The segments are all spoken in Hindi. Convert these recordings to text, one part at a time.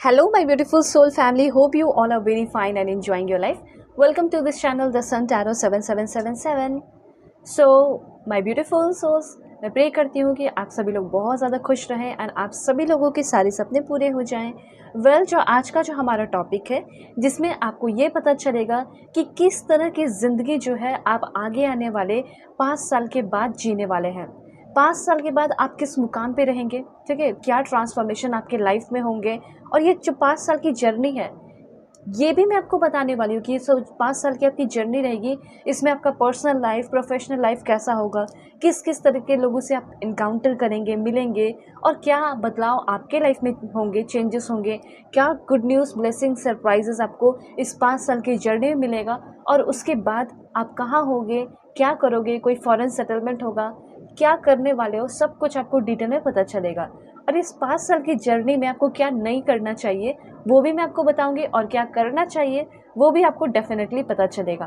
Hello, my beautiful soul family. Hope you all are very fine and enjoying your life. Welcome to this channel, The Sun Tarot 7777. So, my beautiful souls, मैं प्रे करती हूँ कि आप सभी लोग बहुत ज़्यादा खुश रहें एंड आप सभी लोगों के सारे सपने पूरे हो जाएं। जो आज का जो हमारा टॉपिक है, जिसमें आपको ये पता चलेगा कि किस तरह की ज़िंदगी जो है आप आगे आने वाले 5 साल के बाद जीने वाले हैं। 5 साल के बाद आप किस मुकाम पे रहेंगे, ठीक है, क्या ट्रांसफॉर्मेशन आपके लाइफ में होंगे, और ये जो 5 साल की जर्नी है ये भी मैं आपको बताने वाली हूँ कि 5 साल की आपकी जर्नी रहेगी। इसमें आपका पर्सनल लाइफ, प्रोफेशनल लाइफ कैसा होगा, किस किस तरह के लोगों से आप इनकाउंटर करेंगे, मिलेंगे, और क्या बदलाव आपके लाइफ में होंगे, चेंजेस होंगे, क्या गुड न्यूज़, ब्लेसिंग, सरप्राइजेस आपको इस 5 साल की जर्नी में मिलेगा, और उसके बाद आप कहाँ होंगे, क्या करोगे, कोई फॉरेन सेटलमेंट होगा, क्या करने वाले हो, सब कुछ आपको डिटेल में पता चलेगा। और इस 5 साल की जर्नी में आपको क्या नहीं करना चाहिए वो भी मैं आपको बताऊंगी, और क्या करना चाहिए वो भी आपको डेफिनेटली पता चलेगा।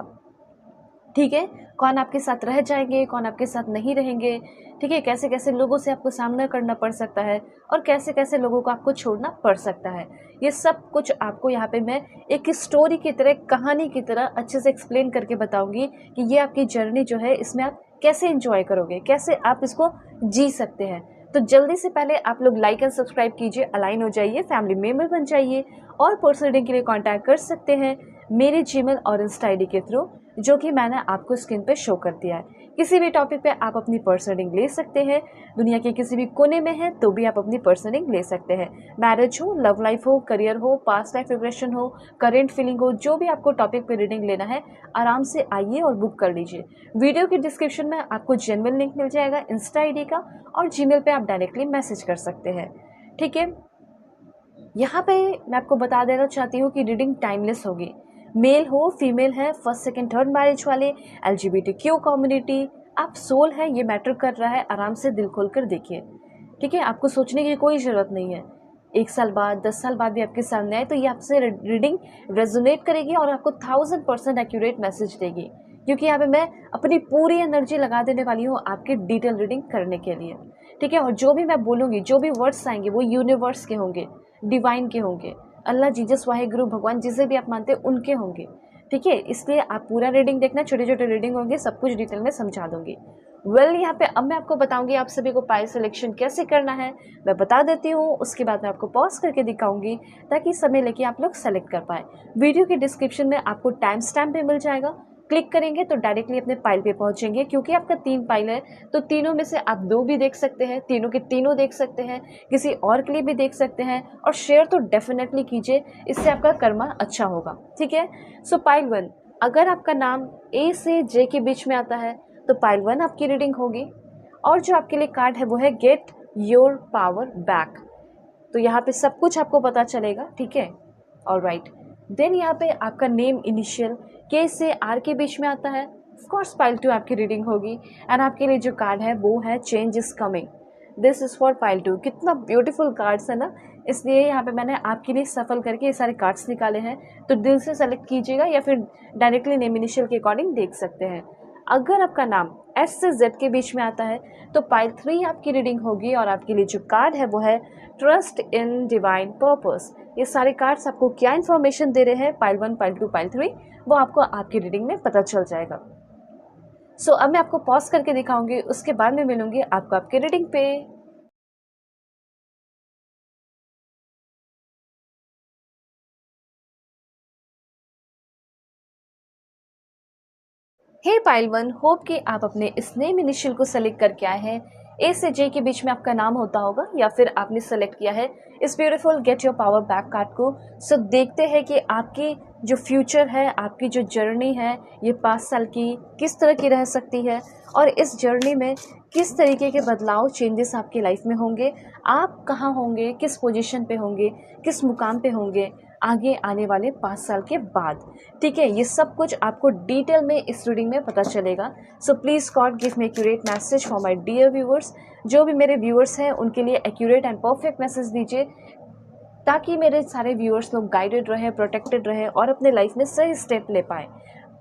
ठीक है, कौन आपके साथ रह जाएंगे, कौन आपके साथ नहीं रहेंगे, ठीक है, कैसे कैसे लोगों से आपको सामना करना पड़ सकता है, और कैसे कैसे लोगों को आपको छोड़ना पड़ सकता है। ये सब कुछ आपको यहाँ पे मैं एक स्टोरी की तरह, कहानी की तरह अच्छे से एक्सप्लेन करके बताऊंगी कि ये आपकी जर्नी जो है इसमें आप कैसे एंजॉय करोगे, कैसे आप इसको जी सकते हैं। तो जल्दी से पहले आप लोग लाइक एंड सब्सक्राइब कीजिए, अलाइन हो जाइए, फैमिली मेंबर बन जाइए, और पर्सनल रीडिंग के लिए कांटेक्ट कर सकते हैं मेरे जीमेल और इंस्टा आईडी के थ्रू, जो कि मैंने आपको स्क्रीन पे शो कर दिया है। किसी भी टॉपिक पे आप अपनी पर्सनल रीडिंग ले सकते हैं। दुनिया के किसी भी कोने में है तो भी आप अपनी पर्सनल रीडिंग ले सकते हैं। मैरिज हो, लव लाइफ हो, करियर हो, पास्ट लाइफ रिग्रेशन हो, करेंट फीलिंग हो, जो भी आपको टॉपिक पे रीडिंग लेना है आराम से आइए और बुक कर लीजिए। वीडियो की डिस्क्रिप्शन में आपको जेन्युइन लिंक मिल जाएगा इंस्टा आईडी का, और जीमेल पे आप डायरेक्टली मैसेज कर सकते हैं। ठीक है, यहाँ पे मैं आपको बता देना चाहती हूँ कि रीडिंग टाइमलेस होगी। मेल हो, फीमेल है, फर्स्ट सेकंड थर्ड मैरिज वाले, LGBTQ कम्युनिटी, आप सोल है, ये मैटर कर रहा है। आराम से दिल खोल कर देखिए। ठीक है, आपको सोचने की कोई ज़रूरत नहीं है। 1 साल बाद, 10 साल बाद भी आपके सामने आए तो ये आपसे रीडिंग रेजोनेट करेगी और आपको 1000% एक्यूरेट मैसेज देगी, क्योंकि यहाँ पे मैं अपनी पूरी एनर्जी लगा देने वाली हूँ आपकी डिटेल रीडिंग करने के लिए। ठीक है, और जो भी मैं बोलूँगी, जो भी वर्ड्स आएंगे वो यूनिवर्स के होंगे, डिवाइन के होंगे, अल्लाह, जीसस, वाहेगुरु, भगवान, जिसे भी आप मानते हैं उनके होंगे। ठीक है, इसलिए आप पूरा रीडिंग देखना, छोटे छोटे रीडिंग होंगे, सब कुछ डिटेल में समझा दूंगी। यहाँ पे अब मैं आपको बताऊंगी आप सभी को पाइल सिलेक्शन कैसे करना है, मैं बता देती हूँ। उसके बाद मैं आपको पॉज करके दिखाऊंगी ताकि समय लेके आप लोग सेलेक्ट कर पाए। वीडियो के डिस्क्रिप्शन में आपको टाइम स्टैम्प भी मिल जाएगा, क्लिक करेंगे तो डायरेक्टली अपने पाइल पे पहुंचेंगे। क्योंकि आपका 3 पाइल है तो तीनों में से आप 2 भी देख सकते हैं, तीनों के तीनों देख सकते हैं, किसी और के लिए भी देख सकते हैं, और शेयर तो डेफिनेटली कीजिए, इससे आपका कर्मा अच्छा होगा। ठीक है, सो पाइल 1, अगर आपका नाम A से J के बीच में आता है तो पाइल 1 आपकी रीडिंग होगी। और जो आपके लिए कार्ड है वो है गेट योर पावर बैक। तो यहाँ पे सब कुछ आपको पता चलेगा। ठीक है, ऑलराइट। देन यहाँ पे आपका नेम इनिशियल K से R के बीच में आता है, ऑफ कोर्स पाइल 2 आपकी रीडिंग होगी। एंड आपके लिए जो कार्ड है वो है change is coming, this is for pile 2। कितना ब्यूटीफुल कार्ड्स है ना, इसलिए यहाँ पे मैंने आपके लिए सफल करके ये सारे कार्ड्स निकाले हैं। तो दिल से सेलेक्ट कीजिएगा या फिर डायरेक्टली नेम इनिशियल के अकॉर्डिंग देख सकते हैं। अगर आपका नाम S से Z के बीच में आता है तो पाइल 3 आपकी रीडिंग होगी। और आपके लिए जो कार्ड है वो है ट्रस्ट इन डिवाइन पर्पस। ये सारे कार्ड्स आपको क्या इन्फॉर्मेशन दे रहे हैं, पाइल 1, पाइल 2, पाइल 3, वो आपको आपकी रीडिंग में पता चल जाएगा। सो अब मैं आपको पॉज करके दिखाऊंगी, उसके बाद में मिलूंगी आपको आपकी रीडिंग पे। हे पाइल 1, होप कि आप अपने इस नेम इनिशियल को सेलेक्ट करके आए हैं। A से J के बीच में आपका नाम होता होगा, या फिर आपने सेलेक्ट किया है इस beautiful get your power back card को। सो देखते हैं कि आपकी जो फ्यूचर है, आपकी जो जर्नी है ये 5 साल की किस तरह की रह सकती है, और इस जर्नी में किस तरीके के बदलाव, चेंजेस आपकी लाइफ में होंगे, आप कहाँ होंगे, किस पोजीशन पे होंगे, किस मुकाम पे होंगे आगे आने वाले 5 साल के बाद। ठीक है, ये सब कुछ आपको डिटेल में इस रीडिंग में पता चलेगा। So please God give me accurate message for my dear viewers. जो भी मेरे व्यूअर्स हैं उनके लिए एक्यूरेट एंड परफेक्ट मैसेज दीजिए, ताकि मेरे सारे व्यूअर्स लोग गाइडेड रहे, प्रोटेक्टेड रहे और अपने लाइफ में सही स्टेप ले पाए।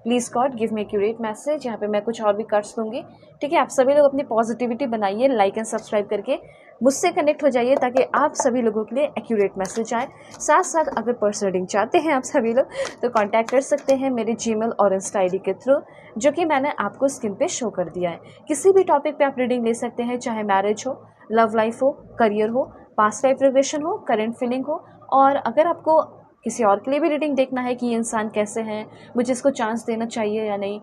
Please God give me accurate message. यहाँ पे मैं कुछ और भी कार्ड्स दूंगी, ठीक है। आप सभी लोग अपनी पॉजिटिविटी बनाइए, लाइक एंड सब्सक्राइब करके मुझसे कनेक्ट हो जाइए ताकि आप सभी लोगों के लिए एक्यूरेट मैसेज आए। साथ साथ अगर पर्सनल रीडिंग चाहते हैं आप सभी लोग तो कांटेक्ट कर सकते हैं मेरे जीमेल और इंस्टा आईडी के थ्रू, जो कि मैंने आपको स्क्रीन पे शो कर दिया है। किसी भी टॉपिक पे आप रीडिंग ले सकते हैं, चाहे मैरिज हो, लव लाइफ हो, करियर हो, पास्ट लाइफ रिग्रेशन हो, करंट फीलिंग हो। और अगर आपको किसी और के लिए भी रीडिंग देखना है कि ये इंसान कैसे हैं, मुझे इसको चांस देना चाहिए या नहीं,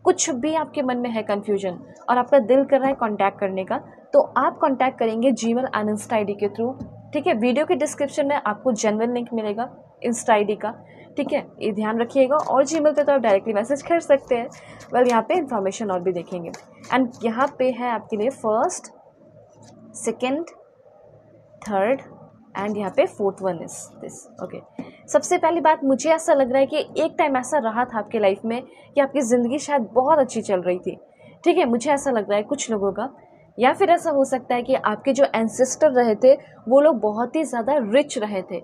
कुछ भी आपके मन में है कन्फ्यूजन और आपका दिल कर रहा है कांटेक्ट करने का, तो आप कांटेक्ट करेंगे जीमेल एंड इंस्टा आईडी के थ्रू, ठीक है। वीडियो के डिस्क्रिप्शन में आपको जेन्युइन लिंक मिलेगा इंस्टा आईडी का, ठीक है, ये ध्यान रखिएगा। और जीमेल पे तो आप डायरेक्टली मैसेज कर सकते हैं। वेल, यहाँ पे इन्फॉर्मेशन और भी देखेंगे एंड यहाँ पे है आपके लिए फर्स्ट, सेकेंड, थर्ड एंड यहाँ पे fourth one is this, okay. सबसे पहली बात, मुझे ऐसा लग रहा है कि एक टाइम ऐसा रहा था आपके लाइफ में कि आपकी ज़िंदगी शायद बहुत अच्छी चल रही थी, ठीक है। मुझे ऐसा लग रहा है कुछ लोगों का, या फिर ऐसा हो सकता है कि आपके जो एंसेस्टर रहे थे वो लोग बहुत ही ज़्यादा रिच रहे थे,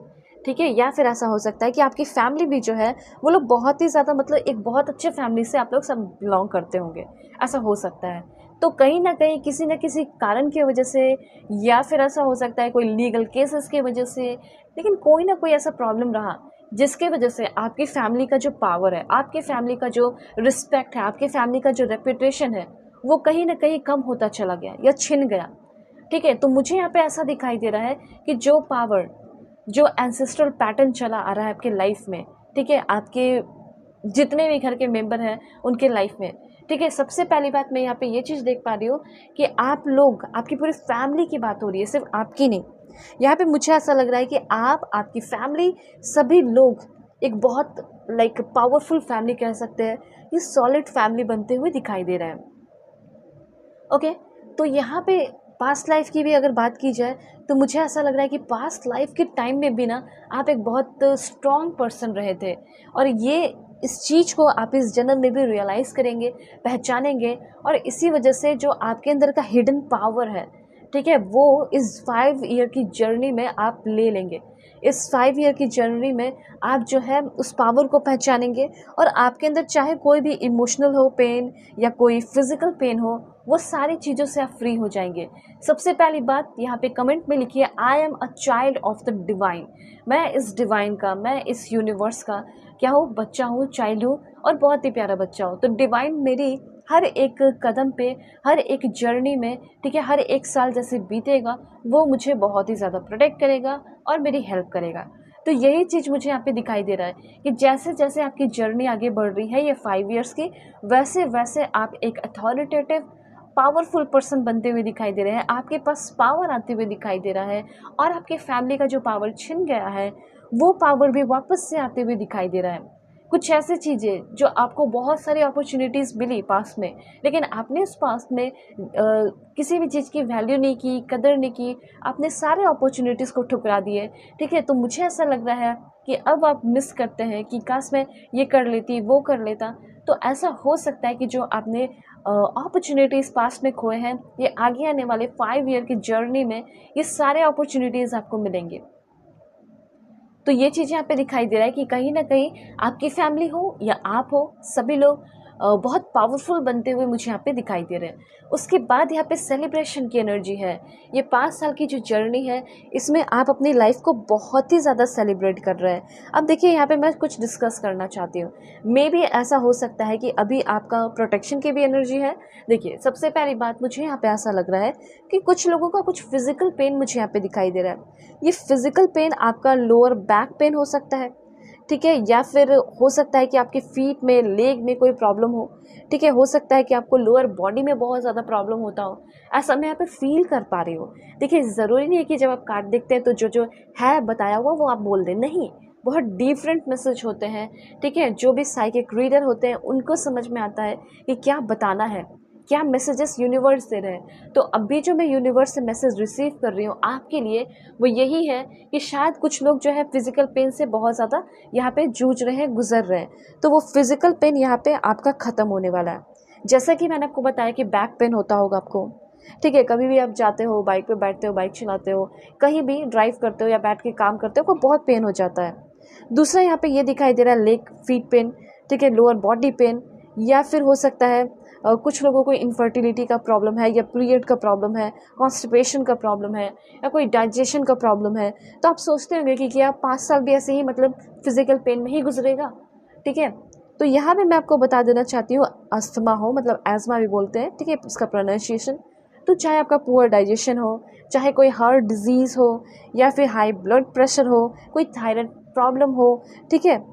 ठीक है। या फिर ऐसा हो सकता है कि आपकी फैमिली भी जो है वो लोग बहुत ही ज़्यादा, मतलब एक बहुत अच्छे फैमिली से आप लोग सब बिलोंग करते होंगे, ऐसा हो सकता है। तो कहीं ना कहीं किसी न किसी कारण की वजह से, या फिर ऐसा हो सकता है कोई लीगल केसेस की वजह से, लेकिन कोई ना कोई ऐसा प्रॉब्लम रहा जिसके वजह से आपकी फैमिली का जो पावर है, आपके फैमिली का जो रिस्पेक्ट है, आपके फैमिली का जो रेपुटेशन है, वो कहीं ना कहीं कम होता चला गया या छिन गया, ठीक है। तो मुझे यहाँ पे ऐसा दिखाई दे रहा है कि जो पावर, जो एंसेस्ट्रल पैटर्न चला आ रहा है आपके लाइफ में, ठीक है, आपके जितने भी घर के मेंबर हैं उनके लाइफ में, ठीक है। सबसे पहली बात मैं यहाँ पे ये चीज़ देख पा रही हूँ कि आप लोग, आपकी पूरी फैमिली की बात हो रही है, सिर्फ आपकी नहीं। यहाँ पे मुझे ऐसा लग रहा है कि आप, आपकी फैमिली, सभी लोग एक बहुत लाइक पावरफुल फैमिली कह सकते हैं, ये सॉलिड फैमिली बनते हुए दिखाई दे रहा है, ओके। तो यहाँ पे पास्ट लाइफ की भी अगर बात की जाए तो मुझे ऐसा लग रहा है कि पास्ट लाइफ के टाइम में भी ना आप एक बहुत स्ट्रॉन्ग पर्सन रहे थे, और ये इस चीज़ को आप इस जन्म में भी रियलाइज़ करेंगे, पहचानेंगे, और इसी वजह से जो आपके अंदर का हिडन पावर है, ठीक है, वो इस 5 ईयर की जर्नी में आप ले लेंगे। इस 5 ईयर की जर्नी में आप जो है उस पावर को पहचानेंगे, और आपके अंदर चाहे कोई भी इमोशनल हो पेन या कोई फिजिकल पेन हो, वो सारी चीज़ों से आप फ्री हो जाएंगे। सबसे पहली बात यहाँ पे कमेंट में लिखिए, I am a child of the divine. मैं इस डिवाइन का, मैं इस यूनिवर्स का क्या हूँ, बच्चा हूँ, चाइल्ड हूँ, और बहुत ही प्यारा बच्चा हूँ। तो डिवाइन मेरी हर एक कदम पे, हर एक जर्नी में, ठीक है, हर एक साल जैसे बीतेगा वो मुझे बहुत ही ज़्यादा प्रोटेक्ट करेगा और मेरी हेल्प करेगा। तो यही चीज़ मुझे यहाँ पे दिखाई दे रहा है कि जैसे जैसे आपकी जर्नी आगे बढ़ रही है ये 5 ईयर्स की, वैसे वैसे आप एक अथॉरिटेटिव पावरफुल पर्सन बनते हुए दिखाई दे रहे हैं। आपके पास पावर आते हुए दिखाई दे रहा है, और आपके फैमिली का जो पावर छिन गया है वो पावर भी वापस से आते हुए दिखाई दे रहा है। कुछ ऐसी चीज़ें जो आपको बहुत सारी अपॉर्चुनिटीज़ मिली पास्ट में, लेकिन आपने उस पास्ट में किसी भी चीज़ की वैल्यू नहीं की, कदर नहीं की, आपने सारे अपॉर्चुनिटीज़ को ठुकरा दिए, ठीक है। तो मुझे ऐसा लग रहा है कि अब आप मिस करते हैं कि काश मैं ये कर लेती, वो कर लेता। तो ऐसा हो सकता है कि जो आपने अपॉर्चुनिटीज़ पास्ट में खोए हैं, ये आगे आने वाले 5 ईयर की जर्नी में ये सारे अपॉर्चुनिटीज़ आपको मिलेंगे। तो ये चीज़ यहाँ पे दिखाई दे रहा है कि कहीं ना कहीं आपकी फैमिली हो या आप हो, सभी लोग बहुत पावरफुल बनते हुए मुझे यहाँ पे दिखाई दे रहे हैं। उसके बाद यहाँ पे सेलिब्रेशन की एनर्जी है। ये 5 साल की जो जर्नी है इसमें आप अपनी लाइफ को बहुत ही ज़्यादा सेलिब्रेट कर रहे हैं। अब देखिए यहाँ पे मैं कुछ डिस्कस करना चाहती हूँ। मे बी ऐसा हो सकता है कि अभी आपका प्रोटेक्शन की भी एनर्जी है। देखिए, सबसे पहली बात, मुझे यहाँ पे ऐसा लग रहा है कि कुछ लोगों का कुछ फिजिकल पेन मुझे यहाँ पे दिखाई दे रहा है। ये फिजिकल पेन आपका लोअर बैक पेन हो सकता है, ठीक है, या फिर हो सकता है कि आपके फीट में, लेग में कोई प्रॉब्लम हो, ठीक है। हो सकता है कि आपको लोअर बॉडी में बहुत ज़्यादा प्रॉब्लम होता हो, ऐसा मैं यहाँ पे फील कर पा रही हूँ। देखिए, ज़रूरी नहीं है कि जब आप कार्ड देखते हैं तो जो जो है बताया हुआ वो आप बोल दें, नहीं, बहुत डिफरेंट मैसेज होते हैं, ठीक है। जो भी साइकिक रीडर होते हैं उनको समझ में आता है कि क्या बताना है, क्या मैसेजेस यूनिवर्स दे रहे हैं। तो अभी जो मैं यूनिवर्स से मैसेज रिसीव कर रही हूँ आपके लिए, वो यही है कि शायद कुछ लोग जो है फिजिकल पेन से बहुत ज़्यादा यहाँ पे जूझ रहे हैं, गुजर रहे हैं। तो वो फिजिकल पेन यहाँ पे आपका ख़त्म होने वाला है। जैसा कि मैंने आपको बताया कि बैक पेन होता होगा आपको, ठीक है। कभी भी आप जाते हो, बाइक पे बैठते हो, बाइक चलाते हो, कहीं भी ड्राइव करते हो या बैठ के काम करते हो, को बहुत पेन हो जाता है। दूसरा यहाँ पे ये दिखाई दे रहा है लेग फीट पेन, ठीक है, लोअर बॉडी पेन, या फिर हो सकता है कुछ लोगों को इनफर्टिलिटी का प्रॉब्लम है, या पीरियड का प्रॉब्लम है, कॉन्स्टिपेशन का प्रॉब्लम है, या कोई डाइजेशन का प्रॉब्लम है। तो आप सोचते होंगे कि क्या 5 साल भी ऐसे ही मतलब फिजिकल पेन में ही गुजरेगा, ठीक है। तो यहाँ पे मैं आपको बता देना चाहती हूँ, अस्थमा हो मतलब एज़मा भी बोलते हैं, ठीक है, इसका प्रोनाउंसिएशन। तो चाहे आपका पुअर डाइजेशन हो, चाहे कोई हार्ट डिजीज़ हो, या फिर हाई ब्लड प्रेशर हो, कोई थायराइड प्रॉब्लम हो, ठीक है,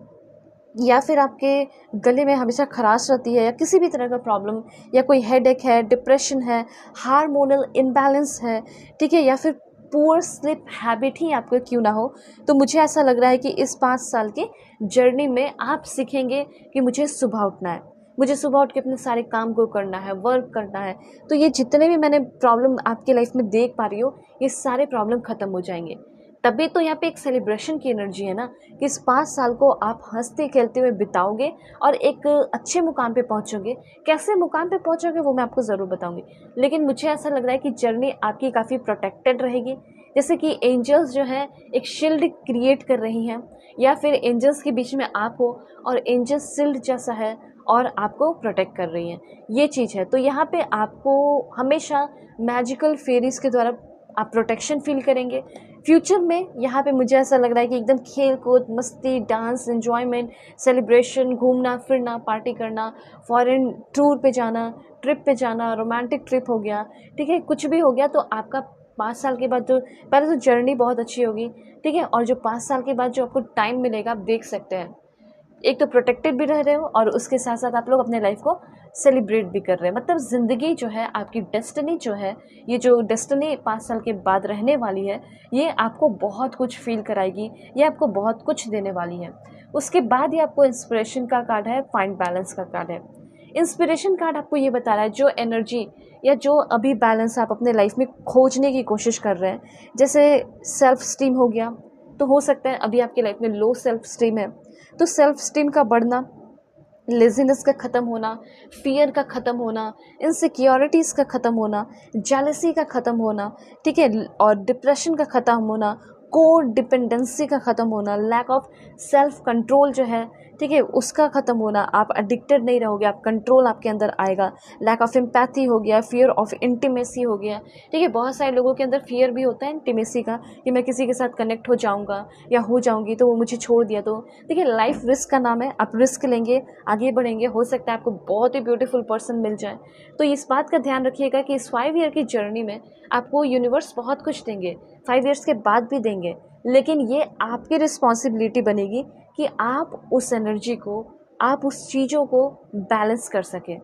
या फिर आपके गले में हमेशा खराश रहती है, या किसी भी तरह का प्रॉब्लम, या कोई हेडेक है, डिप्रेशन है, हार्मोनल इम्बैलेंस है, ठीक है, या फिर पुअर स्लीप हैबिट ही आपको क्यों ना हो, तो मुझे ऐसा लग रहा है कि इस 5 साल की जर्नी में आप सीखेंगे कि मुझे सुबह उठना है, मुझे सुबह उठ के अपने सारे काम को करना है, वर्क करना है। तो ये जितने भी मैंने प्रॉब्लम आपके लाइफ में देख पा रही हूँ, ये सारे प्रॉब्लम ख़त्म हो जाएंगे। तभी तो यहाँ पे एक सेलिब्रेशन की एनर्जी है ना, कि इस 5 साल को आप हंसते खेलते हुए बिताओगे और एक अच्छे मुकाम पे पहुँचोगे। कैसे मुकाम पे पहुँचोगे वो मैं आपको ज़रूर बताऊंगी, लेकिन मुझे ऐसा लग रहा है कि जर्नी आपकी काफ़ी प्रोटेक्टेड रहेगी। जैसे कि एंजल्स जो है एक शील्ड क्रिएट कर रही हैं, या फिर एंजल्स के बीच में आप हो और एंजल शील्ड जैसा है और आपको प्रोटेक्ट कर रही हैं, ये चीज़ है। तो यहाँ पे आपको हमेशा मैजिकल फेरीज के द्वारा आप प्रोटेक्शन फील करेंगे। फ्यूचर में यहाँ पे मुझे ऐसा लग रहा है कि एकदम खेल कूद, मस्ती, डांस, एंजॉयमेंट, सेलिब्रेशन, घूमना फिरना, पार्टी करना, फॉरेन टूर पे जाना, ट्रिप पे जाना, रोमांटिक ट्रिप हो गया, ठीक है, कुछ भी हो गया। तो आपका 5 साल के बाद जो पहले तो जर्नी बहुत अच्छी होगी, ठीक है, और जो 5 साल के बाद जो आपको टाइम मिलेगा, आप देख सकते हैं, एक तो प्रोटेक्टेड भी रह रहे हो और उसके साथ साथ आप लोग अपने लाइफ को सेलिब्रेट भी कर रहे हैं। मतलब ज़िंदगी जो है, आपकी डेस्टिनी जो है, ये जो डेस्टिनी 5 साल के बाद रहने वाली है, ये आपको बहुत कुछ फील कराएगी, ये आपको बहुत कुछ देने वाली है। उसके बाद ही आपको इंस्पिरेशन का कार्ड है, फाइंड बैलेंस का कार्ड है। इंस्पिरेशन कार्ड आपको ये बता रहा है जो एनर्जी या जो अभी बैलेंस आप अपने लाइफ में खोजने की कोशिश कर रहे हैं, जैसे सेल्फ स्टीम हो गया, तो हो सकता है अभी आपकी लाइफ में लो सेल्फ स्टीम है, तो सेल्फ स्टीम का बढ़ना, लेजीनेस का ख़त्म होना, फियर का ख़त्म होना, इनसिक्योरिटीज़ का ख़त्म होना, जेलसी का ख़त्म होना, ठीक है, और डिप्रेशन का ख़त्म होना, कोर डिपेंडेंसी का ख़त्म होना, लैक ऑफ सेल्फ कंट्रोल जो है, ठीक है, उसका ख़त्म होना। आप एडिक्टेड नहीं रहोगे, आप कंट्रोल आपके अंदर आएगा। लैक ऑफ एम्पैथी हो गया, फियर ऑफ इंटीमेसी हो गया, ठीक है, बहुत सारे लोगों के अंदर फियर भी होता है इंटीमेसी का, कि मैं किसी के साथ कनेक्ट हो जाऊँगा या हो जाऊँगी तो वो मुझे छोड़ दिया तो, देखिए, लाइफ रिस्क का नाम है, आप रिस्क लेंगे, आगे बढ़ेंगे, हो सकता है आपको बहुत ही ब्यूटीफुल पर्सन मिल जाए। तो इस बात का ध्यान रखिएगा कि इस 5 ईयर की जर्नी में आपको यूनिवर्स बहुत कुछ देंगे, 5 ईयर्स के बाद भी देंगे, लेकिन ये आपकी रिस्पॉन्सिबिलिटी बनेगी कि आप उस एनर्जी को, आप उस चीज़ों को बैलेंस कर सकें,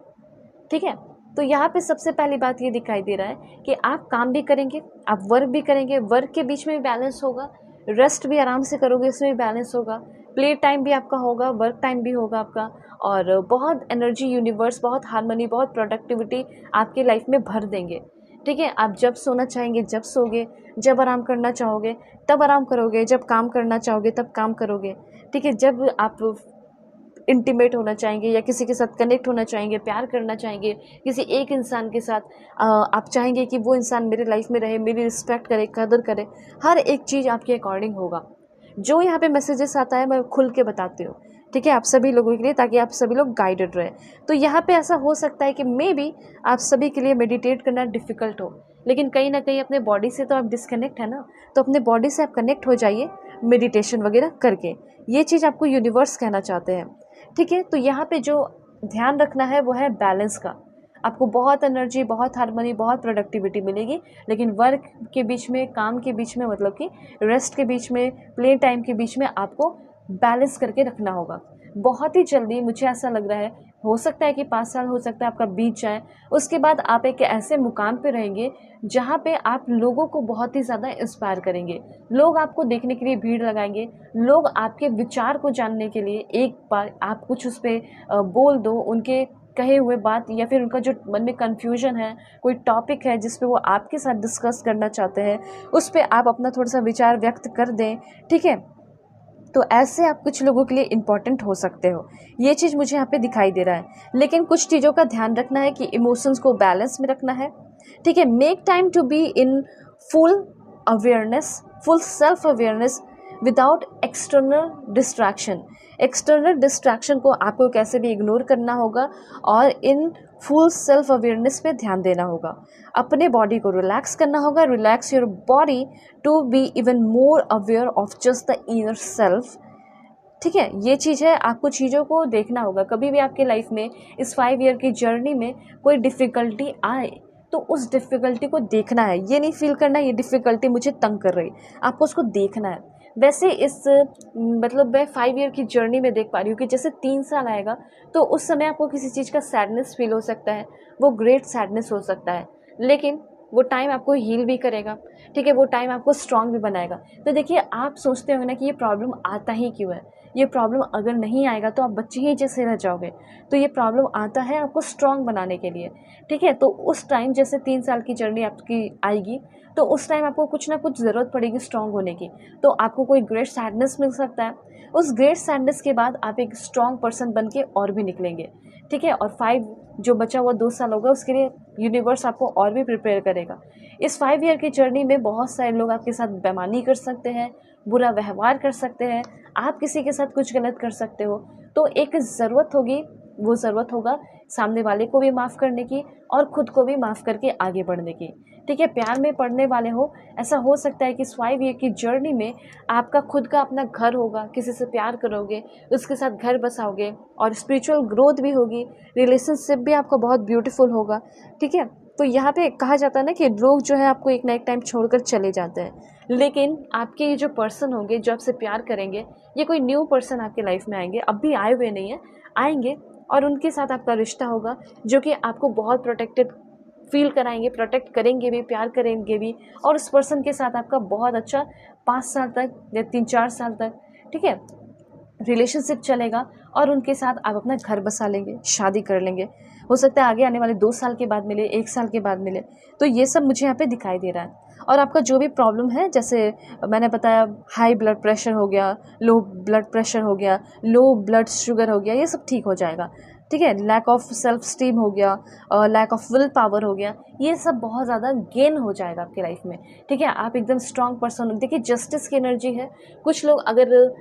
ठीक है। तो यहाँ पे सबसे पहली बात ये दिखाई दे रहा है कि आप काम भी करेंगे, आप वर्क भी करेंगे, वर्क के बीच में भी बैलेंस होगा, रेस्ट भी आराम से करोगे, उसमें भी बैलेंस होगा, प्ले टाइम भी आपका होगा, वर्क टाइम भी होगा आपका, और बहुत एनर्जी यूनिवर्स, बहुत हार्मनी, बहुत प्रोडक्टिविटी आपकी लाइफ में भर देंगे, ठीक है। आप जब सोना चाहेंगे जब सोगे, जब आराम करना चाहोगे तब आराम करोगे, जब काम करना चाहोगे तब काम करोगे, ठीक है। जब आप इंटीमेट होना चाहेंगे या किसी के साथ कनेक्ट होना चाहेंगे, प्यार करना चाहेंगे किसी एक इंसान के साथ, आप चाहेंगे कि वो इंसान मेरे लाइफ में रहे, मेरी रिस्पेक्ट करे, कदर करे, हर एक चीज़ आपके अकॉर्डिंग होगा। जो यहाँ पे मैसेजेस आता है मैं खुल के बताती हूँ, ठीक है, आप सभी लोगों के लिए, ताकि आप सभी लोग गाइडेड रहे। तो यहाँ पे ऐसा हो सकता है कि मे बी आप सभी के लिए मेडिटेट करना डिफ़िकल्ट हो, लेकिन कहीं ना कहीं अपने बॉडी से तो आप डिस्कनेक्ट है ना, तो अपने बॉडी से आप कनेक्ट हो जाइए मेडिटेशन वगैरह करके। ये चीज़ आपको यूनिवर्स कहना चाहते हैं, ठीक है। तो यहाँ पे जो ध्यान रखना है वो है बैलेंस का। आपको बहुत एनर्जी, बहुत हार्मनी, बहुत प्रोडक्टिविटी मिलेगी, लेकिन वर्क के बीच में, काम के बीच में, मतलब कि रेस्ट के बीच में, प्ले टाइम के बीच में आपको बैलेंस करके रखना होगा। बहुत ही जल्दी मुझे ऐसा लग रहा है, हो सकता है कि 5 साल हो सकता है आपका बीत जाए, उसके बाद आप एक ऐसे मुकाम पे रहेंगे जहाँ पे आप लोगों को बहुत ही ज़्यादा इंस्पायर करेंगे, लोग आपको देखने के लिए भीड़ लगाएंगे, लोग आपके विचार को जानने के लिए एक बार आप कुछ उस पर बोल दो, उनके कहे हुए बात, या फिर उनका जो मन में कन्फ्यूजन है, कोई टॉपिक है जिस पे वो आपके साथ डिस्कस करना चाहते हैं, उस पर आप अपना थोड़ा सा विचार व्यक्त कर दें, ठीक है। तो ऐसे आप कुछ लोगों के लिए इम्पॉर्टेंट हो सकते हो, ये चीज़ मुझे यहाँ पे दिखाई दे रहा है। लेकिन कुछ चीज़ों का ध्यान रखना है कि इमोशंस को बैलेंस में रखना है, ठीक है। Make time to be in full awareness, full self awareness, without external distraction. External distraction को आपको कैसे भी इग्नोर करना होगा और इन फुल सेल्फ अवेयरनेस पे ध्यान देना होगा। अपने बॉडी को रिलैक्स करना होगा, relax your body to be even more aware of just the inner self. ठीक है, ये चीज़ है, आपको चीज़ों को देखना होगा। कभी भी आपके लाइफ में इस 5 ईयर की जर्नी में कोई डिफ़िकल्टी आए तो उस डिफ़िकल्टी को देखना है, ये नहीं फील करना ये डिफ़िकल्टी मुझे तंग कर रही, आपको उसको देखना है। वैसे इस मतलब मैं 5 ईयर की जर्नी में देख पा रही हूँ कि जैसे 3 साल आएगा तो उस समय आपको किसी चीज़ का सैडनेस फील हो सकता है, वो ग्रेट सैडनेस हो सकता है, लेकिन वो टाइम आपको हील भी करेगा। ठीक है, वो टाइम आपको स्ट्रांग भी बनाएगा। तो देखिए, आप सोचते हो ना कि ये प्रॉब्लम आता ही क्यों है, ये प्रॉब्लम अगर नहीं आएगा तो आप बच्चे ही जैसे रह जाओगे। तो ये प्रॉब्लम आता है आपको स्ट्रांग बनाने के लिए। ठीक है, तो उस टाइम जैसे 3 साल की जर्नी आपकी आएगी तो उस टाइम आपको कुछ ना कुछ ज़रूरत पड़ेगी स्ट्रांग होने की। तो आपको कोई ग्रेट सैडनेस मिल सकता है, उस ग्रेट सैडनेस के बाद आप एक स्ट्रांग पर्सन बन के और भी निकलेंगे। ठीक है, और 5 जो बचा हुआ 2 साल होगा उसके लिए यूनिवर्स आपको और भी प्रिपेयर करेगा। इस 5 ईयर की जर्नी में बहुत सारे लोग आपके साथ बेईमानी कर सकते हैं, बुरा व्यवहार कर सकते हैं, आप किसी के साथ कुछ गलत कर सकते हो। तो एक ज़रूरत होगी, वो ज़रूरत होगा सामने वाले को भी माफ़ करने की और ख़ुद को भी माफ़ करके आगे बढ़ने की। ठीक है, प्यार में पड़ने वाले हो, ऐसा हो सकता है कि इस 5 ईयर की जर्नी में आपका खुद का अपना घर होगा, किसी से प्यार करोगे, उसके साथ घर बसाओगे और स्पिरिचुअल ग्रोथ भी होगी, रिलेशनशिप भी आपका बहुत ब्यूटीफुल होगा। ठीक है, तो यहाँ पे कहा जाता है ना कि लोग जो है आपको एक ना एक टाइम छोड़कर चले जाते हैं, लेकिन आपके ये जो पर्सन होंगे जो आपसे प्यार करेंगे, ये कोई न्यू पर्सन आपके लाइफ में आएंगे, अब भी आए हुए नहीं हैं, आएंगे और उनके साथ आपका रिश्ता होगा जो कि आपको बहुत प्रोटेक्टेड फील कराएंगे, प्रोटेक्ट करेंगे भी, प्यार करेंगे भी, और उस पर्सन के साथ आपका बहुत अच्छा 5 साल तक या 3-4 साल तक, ठीक है, रिलेशनशिप चलेगा और उनके साथ आप अपना घर बसा लेंगे, शादी कर लेंगे। हो सकता है आगे आने वाले 2 साल के बाद मिले, 1 साल के बाद मिले। तो ये सब मुझे यहाँ पे दिखाई दे रहा है। और आपका जो भी प्रॉब्लम है, जैसे मैंने बताया, हाई ब्लड प्रेशर हो गया, लो ब्लड प्रेशर हो गया, लो ब्लड शुगर हो गया, ये सब ठीक हो जाएगा। ठीक है, लैक ऑफ सेल्फ स्टीम हो गया, लैक ऑफ विल पावर हो गया, ये सब बहुत ज़्यादा गेन हो जाएगा आपकी लाइफ में। ठीक है, आप एकदम स्ट्रांग पर्सन। देखिए, जस्टिस की एनर्जी है। कुछ लोग, अगर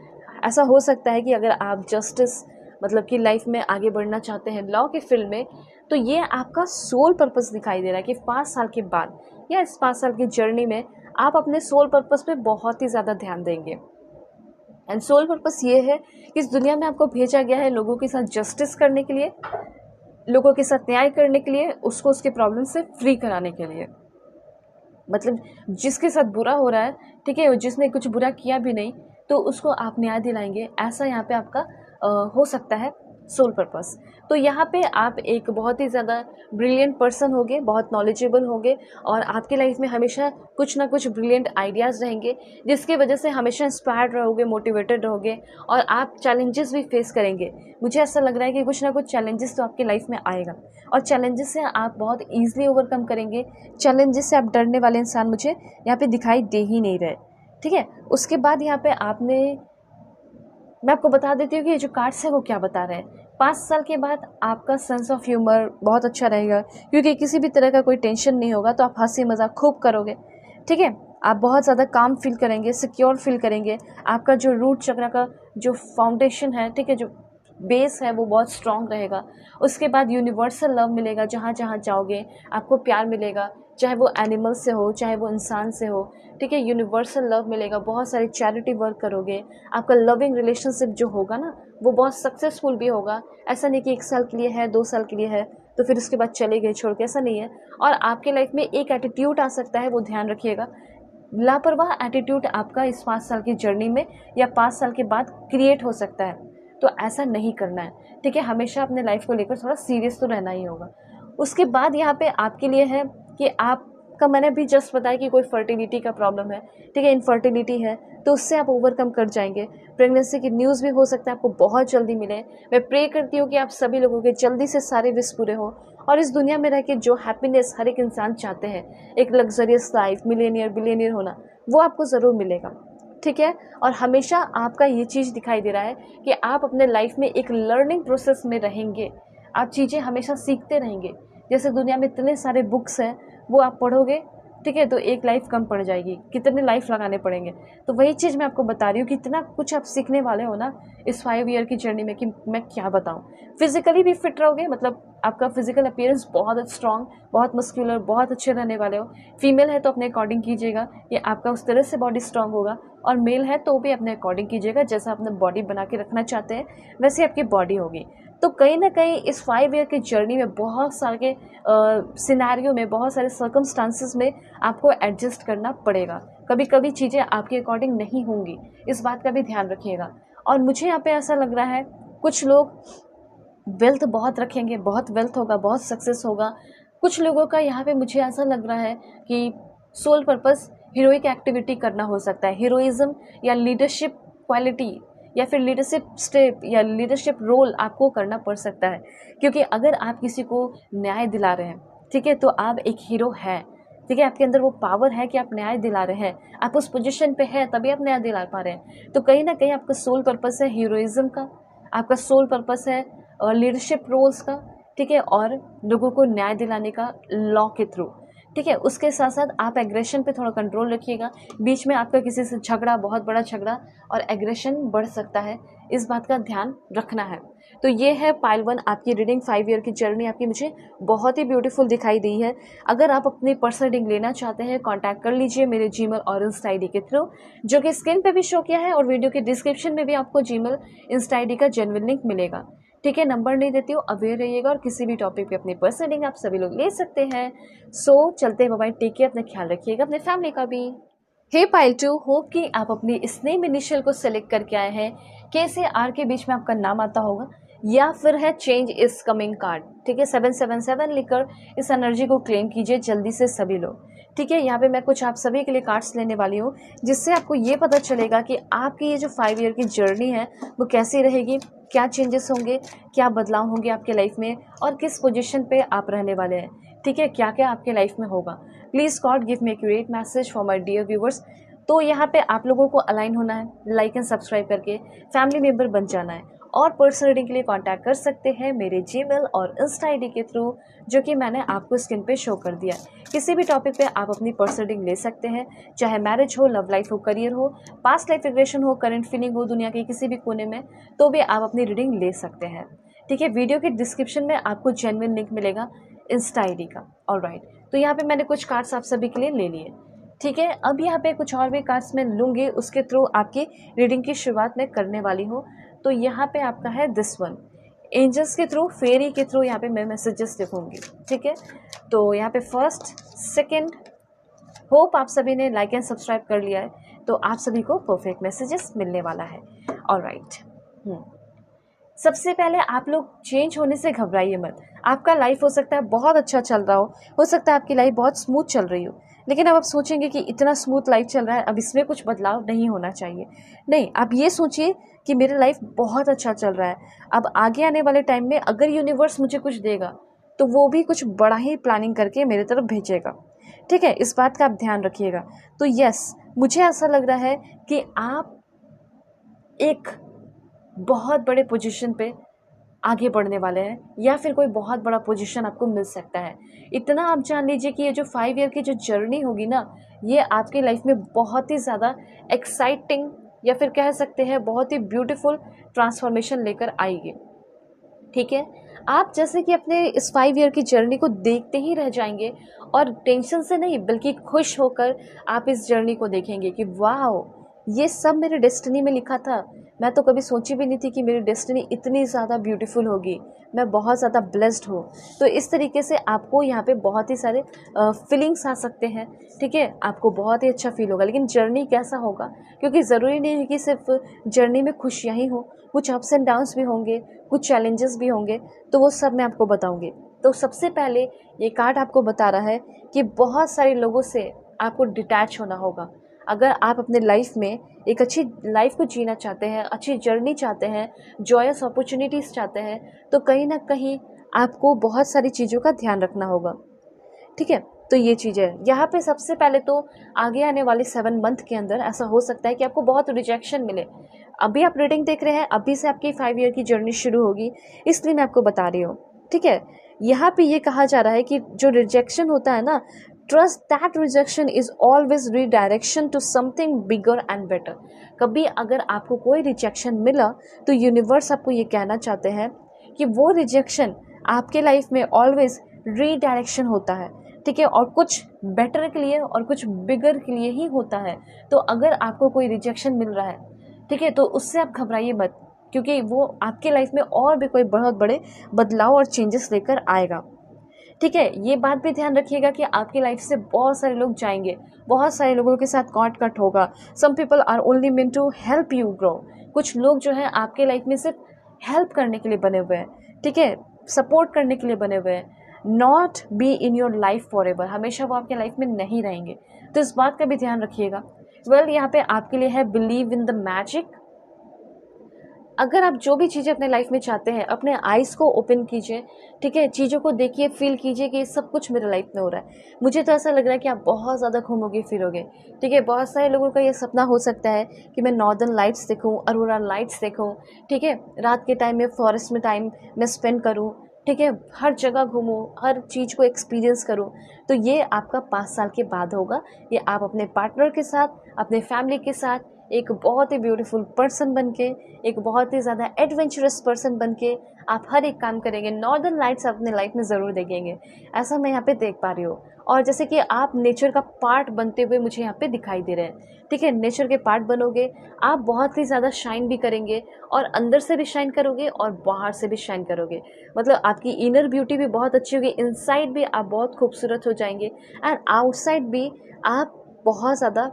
ऐसा हो सकता है कि अगर आप जस्टिस मतलब कि लाइफ में आगे बढ़ना चाहते हैं लॉ के फील्ड में, तो ये आपका सोल पर्पस दिखाई दे रहा है कि 5 साल के बाद या इस 5 साल की जर्नी में आप अपने सोल पर्पस पे बहुत ही ज़्यादा ध्यान देंगे। एंड सोल पर्पस ये है कि इस दुनिया में आपको भेजा गया है लोगों के साथ जस्टिस करने के लिए, लोगों के साथ न्याय करने के लिए, उसको उसके प्रॉब्लम से फ्री कराने के लिए। मतलब जिसके साथ बुरा हो रहा है, ठीक है, जिसने कुछ बुरा किया भी नहीं, तो उसको आप न्याय दिलाएंगे, ऐसा यहाँ पे आपका हो सकता है सोल पर्पस। तो यहाँ पे आप एक बहुत ही ज़्यादा ब्रिलियंट पर्सन होगे, बहुत नॉलेजेबल होगे, और आपकी लाइफ में हमेशा कुछ ना कुछ ब्रिलियंट आइडियाज़ रहेंगे, जिसकी वजह से हमेशा इंस्पायर्ड रहोगे, मोटिवेटेड रहोगे, और आप चैलेंजेस भी फेस करेंगे। मुझे ऐसा लग रहा है कि कुछ ना कुछ चैलेंजेस तो आपकी लाइफ में आएगा, और चैलेंजेस से आप बहुत ईजिली ओवरकम करेंगे। चैलेंजेस से आप डरने वाले इंसान मुझे यहाँ पे दिखाई दे ही नहीं रहे। ठीक है, उसके बाद यहाँ पे मैं आपको बता देती हूँ कि ये जो कार्ड्स है वो क्या बता रहे हैं। 5 साल के बाद आपका सेंस ऑफ ह्यूमर बहुत अच्छा रहेगा, क्योंकि किसी भी तरह का कोई टेंशन नहीं होगा, तो आप हंसी मजाक खूब करोगे। ठीक है, आप बहुत ज़्यादा काम फील करेंगे, सिक्योर फील करेंगे। आपका जो रूट चक्र का जो फाउंडेशन है, ठीक है, जो बेस है, वो बहुत स्ट्रांग रहेगा। उसके बाद यूनिवर्सल लव मिलेगा, जहाँ जहाँ जाओगे आपको प्यार मिलेगा, चाहे वो एनिमल से हो, चाहे वो इंसान से हो। ठीक है, यूनिवर्सल लव मिलेगा, बहुत सारी चैरिटी वर्क करोगे, आपका लविंग रिलेशनशिप जो होगा ना, वो बहुत सक्सेसफुल भी होगा। ऐसा नहीं कि 1 साल के लिए है, 2 साल के लिए है तो फिर उसके बाद चले गए छोड़ के, ऐसा नहीं है। और आपके लाइफ में एक एटीट्यूड आ सकता है, वो ध्यान रखिएगा। लापरवाह एटीट्यूड आपका इस 5 साल की जर्नी में या 5 साल के बाद क्रिएट हो सकता है, तो ऐसा नहीं करना है। ठीक है, हमेशा अपने लाइफ को लेकर थोड़ा सीरियस तो रहना ही होगा। उसके बाद यहाँ पे आपके लिए है कि आपका, मैंने भी जस्ट बताया कि कोई फर्टिलिटी का प्रॉब्लम है, ठीक है, इनफर्टिलिटी है, तो उससे आप ओवरकम कर जाएंगे। प्रेगनेंसी की न्यूज़ भी हो सकता है आपको बहुत जल्दी मिले। मैं प्रे करती हूँ कि आप सभी लोगों के जल्दी से सारे विश पूरे हो, और इस दुनिया में रह के जो हैप्पीनेस हर एक इंसान चाहते हैं, एक लग्जरियस लाइफ, मिलियनियर बिलियनियर होना, वो आपको ज़रूर मिलेगा। ठीक है, और हमेशा आपका ये चीज़ दिखाई दे रहा है कि आप अपने लाइफ में एक लर्निंग प्रोसेस में रहेंगे। आप चीज़ें हमेशा सीखते रहेंगे। जैसे दुनिया में इतने सारे बुक्स हैं, वो आप पढ़ोगे ठीक है, तो एक लाइफ कम पड़ जाएगी, कितने लाइफ लगाने पड़ेंगे। तो वही चीज़ मैं आपको बता रही हूँ कि इतना कुछ आप सीखने वाले हो ना इस 5 ईयर की जर्नी में कि मैं क्या बताऊँ। फिजिकली भी फिट रहोगे, मतलब आपका फिजिकल अपीयरेंस बहुत स्ट्रॉन्ग, बहुत मस्क्यूलर, बहुत अच्छे रहने वाले हो। फीमेल है तो अपने अकॉर्डिंग कीजिएगा, ये आपका उस तरह से बॉडी स्ट्रांग होगा, और मेल है तो भी अपने अकॉर्डिंग कीजिएगा, जैसा अपने बॉडी बना के रखना चाहते हैं वैसे आपकी बॉडी होगी। तो कहीं ना कहीं इस 5 ईयर की जर्नी में बहुत सारे सिनेरियो में, बहुत सारे सर्कमस्टांसिस में आपको एडजस्ट करना पड़ेगा। कभी कभी चीज़ें आपके अकॉर्डिंग नहीं होंगी, इस बात का भी ध्यान रखिएगा। और मुझे यहाँ पे ऐसा लग रहा है कुछ लोग वेल्थ बहुत रखेंगे, बहुत वेल्थ होगा, बहुत सक्सेस होगा। कुछ लोगों का यहाँ पे मुझे ऐसा लग रहा है कि सोल पर्पस हीरोइक एक्टिविटी करना हो सकता है, हीरोइज्म या लीडरशिप क्वालिटी या फिर लीडरशिप स्टेप या लीडरशिप रोल आपको करना पड़ सकता है। क्योंकि अगर आप किसी को न्याय दिला रहे हैं, ठीक है, तो आप एक हीरो हैं, ठीक है, आपके अंदर वो पावर है कि आप न्याय दिला रहे हैं, आप उस पोजीशन पे हैं तभी आप न्याय दिला पा रहे हैं। तो कहीं ना कहीं आपका सोल पर्पस है हीरोइज्म का, आपका सोल पर्पस है लीडरशिप रोल्स का, ठीक है, और लोगों को न्याय दिलाने का लॉ के थ्रू, ठीक है। उसके साथ साथ आप एग्रेशन पे थोड़ा कंट्रोल रखिएगा। बीच में आपका किसी से झगड़ा, बहुत बड़ा झगड़ा और एग्रेशन बढ़ सकता है, इस बात का ध्यान रखना है। तो ये है पाइल 1 आपकी रीडिंग। 5 ईयर की जर्नी आपकी मुझे बहुत ही ब्यूटीफुल दिखाई दी है। अगर आप अपनी पर्सनल रीडिंग लेना चाहते हैं, कांटेक्ट कर लीजिए मेरे जीमेल और इंस्टा आईडी के थ्रू, जो कि स्क्रीन पे भी शो किया है, और वीडियो के डिस्क्रिप्शन में भी आपको जीमेल इंस्टा आईडी का जेन्युइन लिंक मिलेगा, ठीक है। नंबर नहीं देती हूँ, अवेयर रहिएगा, और किसी भी टॉपिक पे अपनी पर्सनल रीडिंग आप सभी लोग ले सकते हैं। सो चलते हैं, बाय, टेक केयर, अपना ख्याल रखिएगा, अपने फैमिली का भी। हे पाइल 2, होप कि आप अपनी इस नेम इनिशियल को सिलेक्ट करके आए हैं। के से आर के बीच में आपका नाम आता होगा, या फिर है चेंज इज कमिंग कार्ड, ठीक है। 777 लिखकर इस एनर्जी को क्लेम कीजिए जल्दी से सभी लोग, ठीक है। यहाँ पे मैं कुछ आप सभी के लिए कार्ड्स लेने वाली हूँ, जिससे आपको ये पता चलेगा कि आपकी ये जो 5 ईयर की जर्नी है वो कैसी रहेगी, क्या चेंजेस होंगे, क्या बदलाव होंगे आपके लाइफ में, और किस पोजीशन पे आप रहने वाले हैं, ठीक है, क्या क्या आपके लाइफ में होगा। Please God give me accurate message for my dear viewers. तो यहाँ पे आप लोगों को अलाइन होना है, लाइक एंड सब्सक्राइब करके फैमिली मेम्बर बन जाना है, और पर्सनल रीडिंग के लिए कांटेक्ट कर सकते हैं मेरे जीमेल और इंस्टा आईडी के थ्रू, जो कि मैंने आपको स्क्रीन पे शो कर दिया। किसी भी टॉपिक पे आप अपनी पर्सनल रीडिंग ले सकते हैं, चाहे मैरिज हो, लव लाइफ हो, करियर हो, पास्ट लाइफ रिग्रेशन हो, करंट फीलिंग हो दुनिया के किसी भी कोने में, तो भी आप अपनी रीडिंग ले सकते हैं, ठीक है। वीडियो के डिस्क्रिप्शन में आपको जेन्युइन लिंक मिलेगा इंस्टा आईडी का। ऑलराइट, तो यहाँ पे मैंने कुछ कार्ड्स आप सभी के लिए ले लिए, ठीक है। अब यहाँ पे कुछ और भी कार्ड्स मैं लूँगी, उसके थ्रू आपकी रीडिंग की शुरुआत मैं करने वाली हूँ। तो यहाँ पे आपका है दिस वन, एंजल्स के थ्रू, फेरी के थ्रू यहाँ पे मैं मैसेजेस लिखूँगी, ठीक है। तो यहाँ पे फर्स्ट, सेकंड, होप आप सभी ने लाइक एंड सब्सक्राइब कर लिया है, तो आप सभी को परफेक्ट मैसेजेस मिलने वाला है। ऑलराइट, सबसे पहले आप लोग चेंज होने से घबराइए मत। आपका लाइफ हो सकता है बहुत अच्छा चल रहा हो सकता है आपकी लाइफ बहुत स्मूथ चल रही हो, लेकिन अब आप सोचेंगे कि इतना स्मूथ लाइफ चल रहा है, अब इसमें कुछ बदलाव नहीं होना चाहिए। नहीं, आप ये सोचिए कि मेरा लाइफ बहुत अच्छा चल रहा है, अब आगे आने वाले टाइम में अगर यूनिवर्स मुझे कुछ देगा तो वो भी कुछ बड़ा ही प्लानिंग करके मेरे तरफ भेजेगा, ठीक है। इस बात का आप ध्यान रखिएगा। तो यस, मुझे ऐसा लग रहा है कि आप एक बहुत बड़े पोजीशन पे आगे बढ़ने वाले हैं, या फिर कोई बहुत बड़ा पोजीशन आपको मिल सकता है। इतना आप जान लीजिए कि ये जो 5 ईयर की जो जर्नी होगी ना, ये आपकी लाइफ में बहुत ही ज़्यादा एक्साइटिंग, या फिर कह सकते हैं बहुत ही ब्यूटीफुल ट्रांसफॉर्मेशन लेकर आएगी, ठीक है। आप जैसे कि अपने इस 5 ईयर की जर्नी को देखते ही रह जाएंगे, और टेंशन से नहीं बल्कि खुश होकर आप इस जर्नी को देखेंगे कि वाह, ये सब मेरे डेस्टिनी में लिखा था। मैं तो कभी सोची भी नहीं थी कि मेरी डेस्टिनी इतनी ज़्यादा ब्यूटीफुल होगी, मैं बहुत ज़्यादा ब्लेस्ड हूँ। तो इस तरीके से आपको यहाँ पे बहुत ही सारे फीलिंग्स आ सकते हैं, ठीक है। आपको बहुत ही अच्छा फील होगा, लेकिन जर्नी कैसा होगा, क्योंकि ज़रूरी नहीं है कि सिर्फ जर्नी में खुशियाँ ही हो, कुछ अप्स एंड डाउन्स भी होंगे, कुछ चैलेंजेस भी होंगे, तो वो सब मैं आपको बताऊँगी। तो सबसे पहले ये कार्ड आपको बता रहा है कि बहुत सारे लोगों से आपको डिटैच होना होगा। अगर आप अपने लाइफ में एक अच्छी लाइफ को जीना चाहते हैं, अच्छी जर्नी चाहते हैं, जॉयस अपॉर्चुनिटीज़ चाहते हैं, तो कहीं ना कहीं आपको बहुत सारी चीज़ों का ध्यान रखना होगा, ठीक है। तो ये चीज़ है यहाँ पे। सबसे पहले तो आगे आने वाले 7 मंथ के अंदर ऐसा हो सकता है कि आपको बहुत रिजेक्शन मिले। अभी आप रीडिंग देख रहे हैं, अभी से आपकी 5 ईयर की जर्नी शुरू होगी, इसलिए मैं आपको बता रही हूँ, ठीक है। यहाँ पे ये कहा जा रहा है कि जो रिजेक्शन होता है ना, trust that rejection is always redirection to something bigger and better. कभी अगर आपको कोई रिजेक्शन मिला तो यूनिवर्स आपको ये कहना चाहते हैं कि वो रिजेक्शन आपके लाइफ में ऑलवेज रीडायरेक्शन होता है, ठीक है, और कुछ बेटर के लिए और कुछ बिगर के लिए ही होता है। तो अगर आपको कोई रिजेक्शन मिल रहा है, ठीक है, तो उससे आप घबराइए मत, क्योंकि वो आपके लाइफ में और भी कोई बहुत बड़े बदलाव और चेंजेस लेकर आएगा, ठीक है। ये बात भी ध्यान रखिएगा कि आपकी लाइफ से बहुत सारे लोग जाएंगे, बहुत सारे लोगों के साथ कट होगा। Some people are only meant to help you grow. कुछ लोग जो है आपके लाइफ में सिर्फ हेल्प करने के लिए बने हुए हैं, ठीक है, सपोर्ट करने के लिए बने हुए हैं, not be in your life for ever. हमेशा वो आपके लाइफ में नहीं रहेंगे, तो इस बात का भी ध्यान रखिएगा। यहाँ पे आपके लिए है बिलीव इन द मैजिक। अगर आप जो भी चीज़ें अपने लाइफ में चाहते हैं, अपने आइज़ को ओपन कीजिए, ठीक है, चीज़ों को देखिए, फील कीजिए कि सब कुछ मेरे लाइफ में हो रहा है। मुझे तो ऐसा लग रहा है कि आप बहुत ज़्यादा घूमोगे फिरोगे, ठीक है। बहुत सारे लोगों का ये सपना हो सकता है कि मैं नॉर्दर्न लाइट्स देखूं, अरोरा लाइट्स देखूं, ठीक है, रात के टाइम में फॉरेस्ट में टाइम मैं स्पेंड करूं, ठीक है, हर जगह घूमूं, हर चीज़ को एक्सपीरियंस करूं। तो ये आपका 5 साल के बाद होगा। ये आप अपने पार्टनर के साथ, अपने फैमिली के साथ एक बहुत ही ब्यूटीफुल पर्सन बनके, एक बहुत ही ज़्यादा एडवेंचरस पर्सन बनके आप हर एक काम करेंगे। नॉर्दर्न लाइट्स अपने लाइफ में ज़रूर देखेंगे, ऐसा मैं यहाँ पे देख पा रही हूँ। और जैसे कि आप नेचर का पार्ट बनते हुए मुझे यहाँ पे दिखाई दे रहे हैं, ठीक है, नेचर के पार्ट बनोगे, आप बहुत ही ज़्यादा शाइन भी करेंगे, और अंदर से भी शाइन करोगे और बाहर से भी शाइन करोगे। मतलब आपकी इनर ब्यूटी भी बहुत अच्छी होगी, इनसाइड भी आप बहुत खूबसूरत हो जाएंगे, एंड आउटसाइड भी आप बहुत ज़्यादा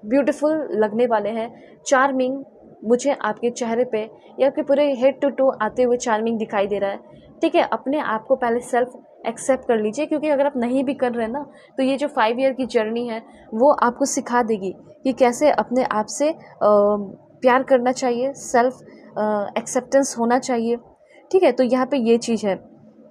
ब्यूटीफुल लगने वाले हैं। चार्मिंग मुझे आपके चेहरे पे या आपके पूरे हेड टू टो आते हुए चार्मिंग दिखाई दे रहा है, ठीक है। अपने आप को पहले सेल्फ एक्सेप्ट कर लीजिए, क्योंकि अगर आप नहीं भी कर रहे हैं ना, तो ये जो 5 ईयर की जर्नी है वो आपको सिखा देगी कि कैसे अपने आप से प्यार करना चाहिए, सेल्फ एक्सेप्टेंस होना चाहिए, ठीक है। तो यहाँ पे ये चीज़ है,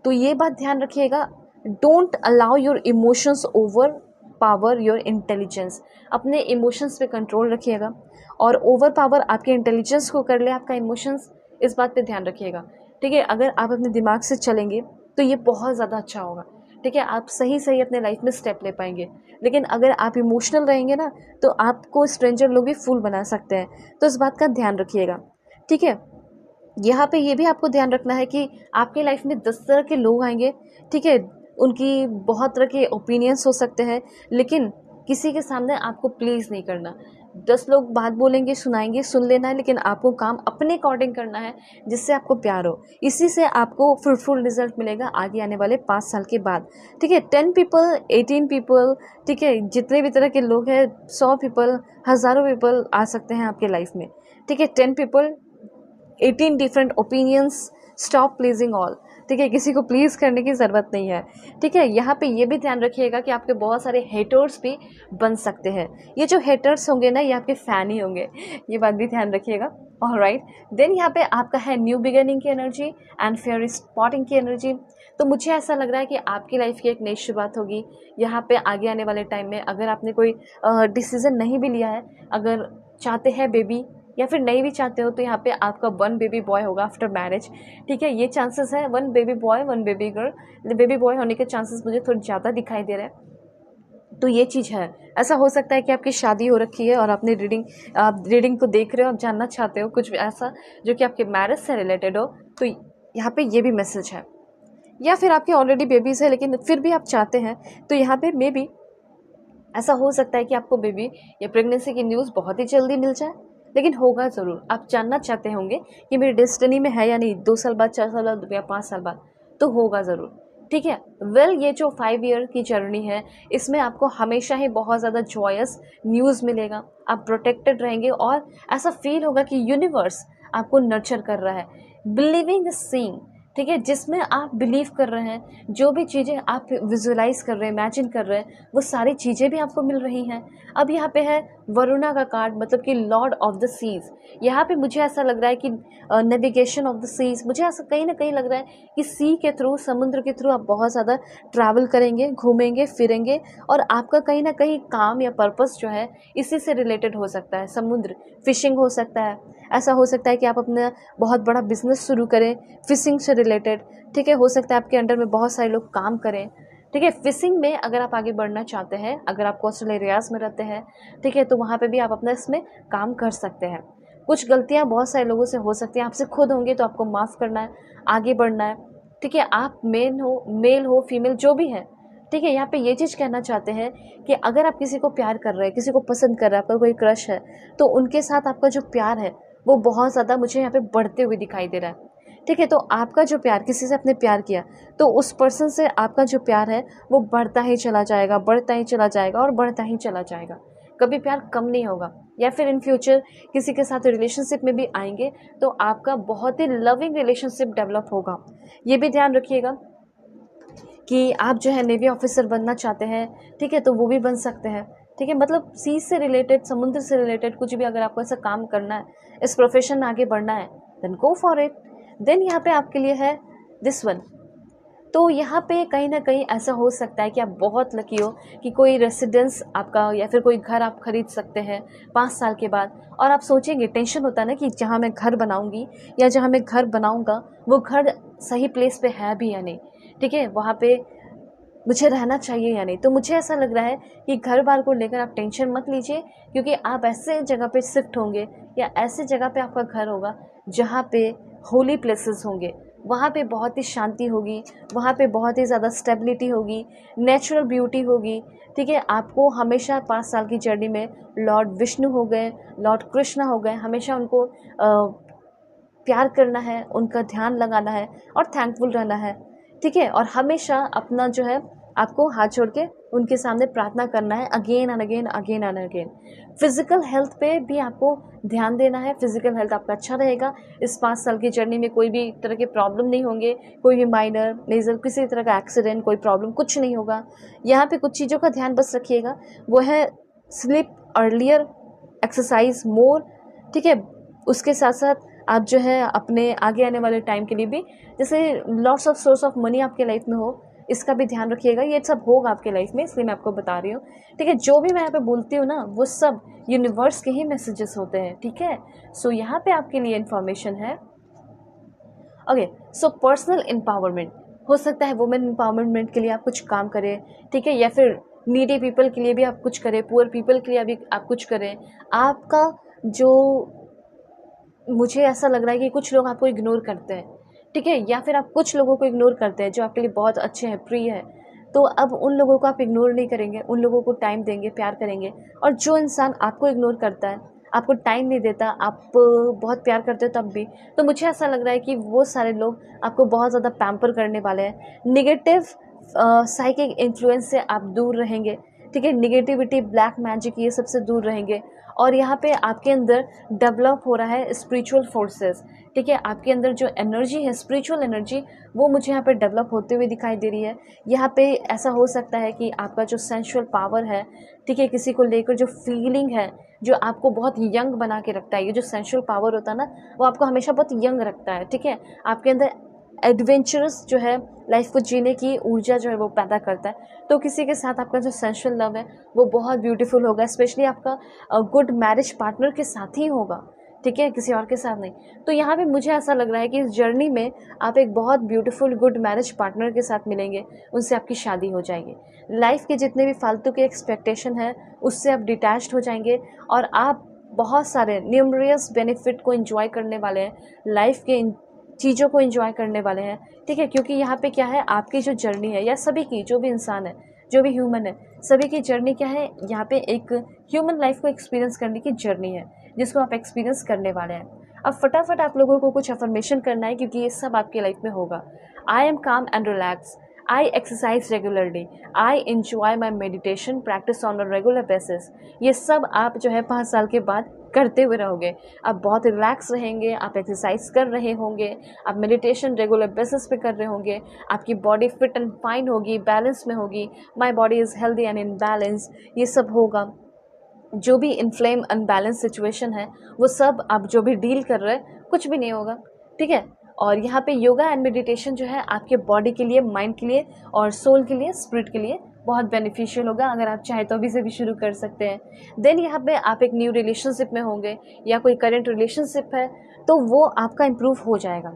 तो ये बात ध्यान रखिएगा। Don't allow your emotions over power your intelligence. अपने इमोशंस पे कंट्रोल रखिएगा, और ओवर पावर आपके इंटेलिजेंस को कर ले आपका इमोशंस, इस बात पे ध्यान रखिएगा, ठीक है। अगर आप अपने दिमाग से चलेंगे तो ये बहुत ज़्यादा अच्छा होगा, ठीक है, आप सही सही अपने लाइफ में स्टेप ले पाएंगे। लेकिन अगर आप इमोशनल रहेंगे ना, तो आपको स्ट्रेंजर लोग भी फूल बना सकते हैं, तो इस बात का ध्यान रखिएगा, ठीक है। यहाँ पे ये भी आपको ध्यान रखना है कि आपके लाइफ में 10 तरह के लोग आएंगे, ठीक है, उनकी बहुत तरह के ओपिनियंस हो सकते हैं, लेकिन किसी के सामने आपको प्लीज़ नहीं करना। 10 लोग बात बोलेंगे, सुनाएंगे, सुन लेना है, लेकिन आपको काम अपने अकॉर्डिंग करना है, जिससे आपको प्यार हो। इसी से आपको फ्रूटफुल रिजल्ट मिलेगा आगे आने वाले 5 साल के बाद, ठीक है। 10 पीपल, 18 पीपल, ठीक है, जितने भी तरह के लोग हैं, 100 पीपल, हज़ारों पीपल आ सकते हैं आपके लाइफ में, ठीक है। 10 people, 18 different opinions, stop pleasing all, ठीक है, किसी को प्लीज़ करने की ज़रूरत नहीं है, ठीक है। यहाँ पे ये भी ध्यान रखिएगा कि आपके बहुत सारे हेटर्स भी बन सकते हैं। ये जो हेटर्स होंगे ना, ये आपके फ़ैन ही होंगे, ये बात भी ध्यान रखिएगा। ऑलराइट, देन यहाँ पे आपका है न्यू बिगिनिंग की एनर्जी एंड फेयर स्पॉटिंग की एनर्जी। तो मुझे ऐसा लग रहा है कि आपकी लाइफ की एक नई शुरुआत होगी यहाँ पे आगे आने वाले टाइम में। अगर आपने कोई डिसीज़न नहीं भी लिया है, अगर चाहते हैं बेबी या फिर नहीं भी चाहते हो, तो यहाँ पे आपका 1 बेबी बॉय होगा आफ्टर मैरिज, ठीक है। ये चांसेस है 1 baby boy 1 baby girl, baby boy होने के चांसेस मुझे थोड़े ज़्यादा दिखाई दे रहे हैं। तो ये चीज़ है, ऐसा हो सकता है कि आपकी शादी हो रखी है और आपने आप रीडिंग को देख रहे हो, आप जानना चाहते हो कुछ ऐसा जो कि आपके मैरिज से रिलेटेड हो, तो यहाँ पे ये भी मैसेज है। या फिर आपके ऑलरेडी बेबीज़ है लेकिन फिर भी आप चाहते हैं, तो यहाँ पे मे बी ऐसा हो सकता है कि आपको बेबी या प्रेगनेंसी की न्यूज़ बहुत ही जल्दी मिल जाए, लेकिन होगा ज़रूर। आप जानना चाहते होंगे कि मेरी डेस्टिनी में है या नहीं, 2 साल बाद, 4 साल बाद या 5 साल बाद, तो होगा ज़रूर, ठीक है। ये जो 5 ईयर की जर्नी है, इसमें आपको हमेशा ही बहुत ज़्यादा जॉयस न्यूज़ मिलेगा, आप प्रोटेक्टेड रहेंगे, और ऐसा फील होगा कि यूनिवर्स आपको नर्चर कर रहा है। बिलीविंग इज सीइंग, ठीक है, जिसमें आप बिलीव कर रहे हैं, जो भी चीज़ें आप विजुलाइज कर रहे हैं, इमेजिन कर रहे हैं, वो सारी चीज़ें भी आपको मिल रही हैं। अब यहाँ पे है वरुणा का कार्ड, मतलब कि लॉर्ड ऑफ द सीज। यहाँ पे मुझे ऐसा लग रहा है कि नेविगेशन ऑफ द सीज, मुझे ऐसा कहीं ना कहीं लग रहा है कि सी के थ्रू, समुद्र के थ्रू आप बहुत ज़्यादा ट्रैवल करेंगे, घूमेंगे फिरेंगे, और आपका कहीं ना कहीं काम या पर्पस जो है इसी से रिलेटेड हो सकता है। समुद्र, फिशिंग हो सकता है, ऐसा हो सकता है कि आप अपना बहुत बड़ा बिजनेस शुरू करें फिशिंग से रिलेटेड, ठीक है। हो सकता है आपके अंडर में बहुत सारे लोग काम करें, ठीक है। फिशिंग में अगर आप आगे बढ़ना चाहते हैं, अगर आप कोस्टल एरियाज में रहते हैं, ठीक है, तो वहाँ पे भी आप अपना इसमें काम कर सकते हैं। कुछ गलतियाँ बहुत सारे लोगों से हो सकती हैं, आपसे खुद होंगी, तो आपको माफ़ करना है, आगे बढ़ना है। ठीक है, आप मेल हो फीमेल जो भी है, ठीक है, यहाँ पे ये चीज़ कहना चाहते हैं कि अगर आप किसी को प्यार कर रहे हैं, किसी को पसंद कर रहे हैं, आपका कोई क्रश है, तो उनके साथ आपका जो प्यार है वो बहुत ज़्यादा मुझे यहाँ पे बढ़ते हुए दिखाई दे रहा है। ठीक है, तो आपका जो प्यार, किसी से आपने प्यार किया, तो उस पर्सन से आपका जो प्यार है वो बढ़ता ही चला जाएगा, बढ़ता ही चला जाएगा और बढ़ता ही चला जाएगा। कभी प्यार कम नहीं होगा। या फिर इन फ्यूचर किसी के साथ रिलेशनशिप में भी आएंगे तो आपका बहुत ही लविंग रिलेशनशिप डेवलप होगा। ये भी ध्यान रखिएगा कि आप जो है नेवी ऑफिसर बनना चाहते हैं, ठीक है, तो वो भी बन सकते हैं। ठीक है, मतलब सी से रिलेटेड, समुद्र से रिलेटेड कुछ भी अगर आपको ऐसा काम करना है, इस प्रोफेशन में आगे बढ़ना है, then go for it. Then यहाँ पे आपके लिए है दिस वन। तो यहाँ पे कहीं ना कहीं ऐसा हो सकता है कि आप बहुत लकी हो कि कोई रेसिडेंस आपका या फिर कोई घर आप खरीद सकते हैं 5 साल के बाद। और आप सोचेंगे, टेंशन होता है ना कि जहाँ मैं घर बनाऊंगी या जहाँ मैं घर बनाऊंगा वो घर सही प्लेस पे है भी या नहीं, ठीक है, वहाँ पे मुझे रहना चाहिए या नहीं। तो मुझे ऐसा लग रहा है कि घर बार को लेकर आप टेंशन मत लीजिए, क्योंकि आप ऐसे जगह पे शिफ्ट होंगे या ऐसे जगह पे आपका घर होगा जहाँ पे होली प्लेसेस होंगे, वहाँ पे बहुत ही शांति होगी, वहाँ पे बहुत ही ज़्यादा स्टेबिलिटी होगी, नेचुरल ब्यूटी होगी। ठीक है, आपको हमेशा 5 साल की जर्नी में लॉर्ड विष्णु हो गए, लॉर्ड कृष्णा हो गए, हमेशा उनको प्यार करना है, उनका ध्यान लगाना है और थैंकफुल रहना है। ठीक है, और हमेशा अपना जो है आपको हाथ जोड़ के उनके सामने प्रार्थना करना है, again and again, again and again. Physical health पे भी आपको ध्यान देना है, फिजिकल हेल्थ आपका अच्छा रहेगा। इस 5 साल की जर्नी में कोई भी तरह के प्रॉब्लम नहीं होंगे, कोई भी माइनर मेजर किसी तरह का एक्सीडेंट, कोई प्रॉब्लम कुछ नहीं होगा। यहाँ पे कुछ चीज़ों का ध्यान बस रखिएगा, वो है स्लीप अर्लियर, एक्सरसाइज मोर। ठीक है, उसके साथ साथ आप जो है अपने आगे आने वाले टाइम के लिए भी, जैसे lots of source of money आपके लाइफ में हो, इसका भी ध्यान रखिएगा। ये सब होगा आपके लाइफ में, इसलिए मैं आपको बता रही हूँ। ठीक है, जो भी मैं यहाँ पे बोलती हूँ ना, वो सब यूनिवर्स के ही मैसेजेस होते हैं। ठीक है, सो यहाँ पे आपके लिए इन्फॉर्मेशन है। ओके, सो पर्सनल एम्पावरमेंट हो सकता है, वुमेन एम्पावरमेंट के लिए आप कुछ काम करें, ठीक है, या फिर नीडी पीपल के लिए भी आप कुछ करें, पुअर पीपल के लिए भी आप कुछ करें। आपका जो, मुझे ऐसा लग रहा है कि कुछ लोग आपको इग्नोर करते हैं, ठीक है, या फिर आप कुछ लोगों को इग्नोर करते हैं जो आपके लिए बहुत अच्छे हैं, प्रिय है। तो अब उन लोगों को आप इग्नोर नहीं करेंगे, उन लोगों को टाइम देंगे, प्यार करेंगे। और जो इंसान आपको इग्नोर करता है, आपको टाइम नहीं देता, आप बहुत प्यार करते हो तब भी, तो मुझे ऐसा लग रहा है कि वो सारे लोग आपको बहुत ज़्यादा पैम्पर करने वाले हैं। निगेटिव साइकिक इन्फ्लुएंस से आप दूर रहेंगे, ठीक है, निगेटिविटी, ब्लैक मैजिक, ये सबसे दूर रहेंगे। और यहाँ पे आपके अंदर डेवलप हो रहा है स्पिरिचुअल फोर्सेस। ठीक है, आपके अंदर जो एनर्जी है, स्पिरिचुअल एनर्जी, वो मुझे यहाँ पे डेवलप होते हुए दिखाई दे रही है। यहाँ पे ऐसा हो सकता है कि आपका जो सेंशुअल पावर है, ठीक है, किसी को लेकर जो फीलिंग है, जो आपको बहुत यंग बना के रखता है, ये जो सेंशुअल पावर होता है ना, वो आपको हमेशा बहुत यंग रखता है। ठीक है, आपके अंदर एडवेंचरस जो है, लाइफ को जीने की ऊर्जा जो है वो पैदा करता है। तो किसी के साथ आपका जो सेंशुअल लव है वो बहुत ब्यूटीफुल होगा, स्पेशली आपका गुड मैरिज पार्टनर के साथ ही होगा, ठीक है, किसी और के साथ नहीं। तो यहाँ पे मुझे ऐसा लग रहा है कि इस जर्नी में आप एक बहुत ब्यूटीफुल गुड मैरिज पार्टनर के साथ मिलेंगे, उनसे आपकी शादी हो जाएगी। लाइफ के जितने भी फालतू के एक्सपेक्टेशन है उससे आप डिटैच्ड हो जाएंगे और आप बहुत सारे न्यूमरियस बेनिफिट को एंजॉय करने वाले हैं, लाइफ के चीज़ों को एंजॉय करने वाले हैं। ठीक है, क्योंकि यहाँ पे क्या है, आपकी जो जर्नी है, या सभी की, जो भी इंसान है, जो भी ह्यूमन है, सभी की जर्नी क्या है, यहाँ पे एक ह्यूमन लाइफ को एक्सपीरियंस करने की जर्नी है, जिसको आप एक्सपीरियंस करने वाले हैं। अब फटाफट आप लोगों को कुछ अफर्मेशन करना है, क्योंकि ये सब आपके लाइफ में होगा। आई एम काम and relax, I exercise regularly, I enjoy my meditation practice on a regular basis। ये सब आप जो है 5 साल के बाद करते हुए रहोगे। आप बहुत रिलैक्स रहेंगे, आप एक्सरसाइज कर रहे होंगे, आप मेडिटेशन रेगुलर बेसिस पे कर रहे होंगे, आपकी बॉडी फिट एंड फाइन होगी, बैलेंस में होगी। My body is healthy and in balance, ये सब होगा। जो भी इन्फ्लेम अनबैलेंस सिचुएशन है वो सब आप जो भी डील कर रहे हैं, कुछ भी नहीं होगा। ठीक है, और यहाँ पे योगा एंड मेडिटेशन जो है आपके बॉडी के लिए, माइंड के लिए और सोल के लिए, स्पिरिट के लिए बहुत बेनिफिशियल होगा। अगर आप चाहें तो अभी से भी शुरू कर सकते हैं। देन यहाँ पे आप एक न्यू रिलेशनशिप में होंगे या कोई करंट रिलेशनशिप है तो वो आपका इम्प्रूव हो जाएगा।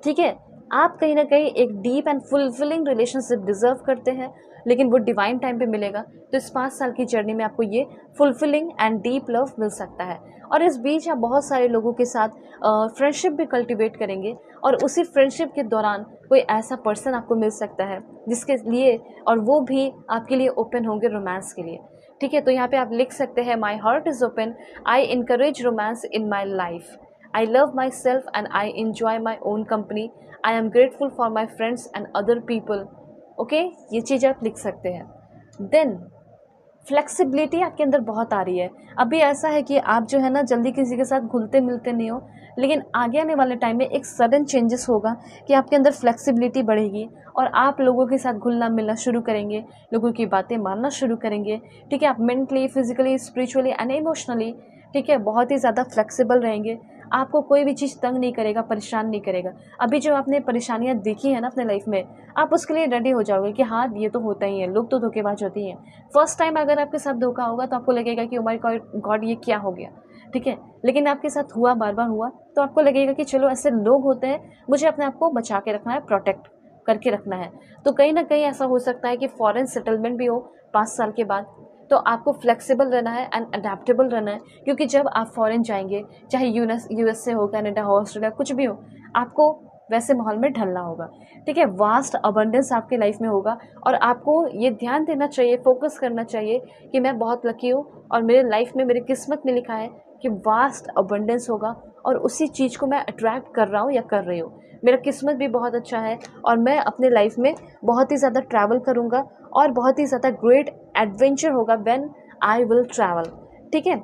ठीक है, आप कहीं ना कहीं एक deep and fulfilling relationship deserve करते हैं, लेकिन वो डिवाइन टाइम पे मिलेगा। तो इस 5 साल की जर्नी में आपको ये फुलफिलिंग एंड डीप लव मिल सकता है। और इस बीच आप बहुत सारे लोगों के साथ फ्रेंडशिप भी कल्टिवेट करेंगे, और उसी फ्रेंडशिप के दौरान कोई ऐसा पर्सन आपको मिल सकता है जिसके लिए, और वो भी आपके लिए ओपन होंगे रोमांस के लिए। ठीक है, तो यहाँ पे आप लिख सकते हैं, माई heart is open, I encourage romance in my life, I love myself and I enjoy my own company. I am grateful for my friends and other people. Okay, ये चीज़ आप लिख सकते हैं। Then फ्लेक्सिबिलिटी आपके अंदर बहुत आ रही है। अभी ऐसा है कि आप जो है ना जल्दी किसी के साथ घुलते मिलते नहीं हो, लेकिन आगे आने वाले टाइम में एक सडन चेंजेस होगा कि आपके अंदर फ्लेक्सिबिलिटी बढ़ेगी और आप लोगों के साथ घुलना मिलना शुरू करेंगे, लोगों की बातें मानना शुरू करेंगे। ठीक है, आप mentally, physically, spiritually and emotionally, ठीक है, बहुत ही ज़्यादा फ्लेक्सिबल रहेंगे। आपको कोई भी चीज़ तंग नहीं करेगा, परेशान नहीं करेगा। अभी जो आपने परेशानियाँ देखी है ना अपने लाइफ में, आप उसके लिए रेडी हो जाओगे कि हाँ ये तो होता ही है, लोग तो धोखेबाज होते ही हैं। फर्स्ट टाइम अगर आपके साथ धोखा होगा तो आपको लगेगा कि ओ माय गॉड ये क्या हो गया, ठीक है। लेकिन आपके साथ हुआ, बार बार हुआ, तो आपको लगेगा कि चलो ऐसे लोग होते हैं, मुझे अपने आप को बचा के रखना है, प्रोटेक्ट करके रखना है। तो कहीं ना कहीं ऐसा हो सकता है कि फॉरेन सेटलमेंट भी हो 5 साल के बाद। तो आपको फ्लेक्सिबल रहना है एंड अडेप्टेबल रहना है, क्योंकि जब आप फॉरेन जाएंगे, चाहे यूएस से हो, कनाडा हो, ऑस्ट्रेलिया, कुछ भी हो, आपको वैसे माहौल में ढलना होगा। ठीक है, वास्ट अबंडेंस आपके लाइफ में होगा और आपको ये ध्यान देना चाहिए, फोकस करना चाहिए कि मैं बहुत लकी हूँ और मेरे लाइफ में, मेरी किस्मत में लिखा है कि वास्ट अबंडेंस होगा और उसी चीज़ को मैं अट्रैक्ट कर रहा हूँ या कर रही हूँ। मेरा किस्मत भी बहुत अच्छा है और मैं अपने लाइफ में बहुत ही ज़्यादा ट्रैवल करूँगा और बहुत ही ज़्यादा ग्रेट एडवेंचर होगा व्हेन आई विल ट्रैवल। ठीक है,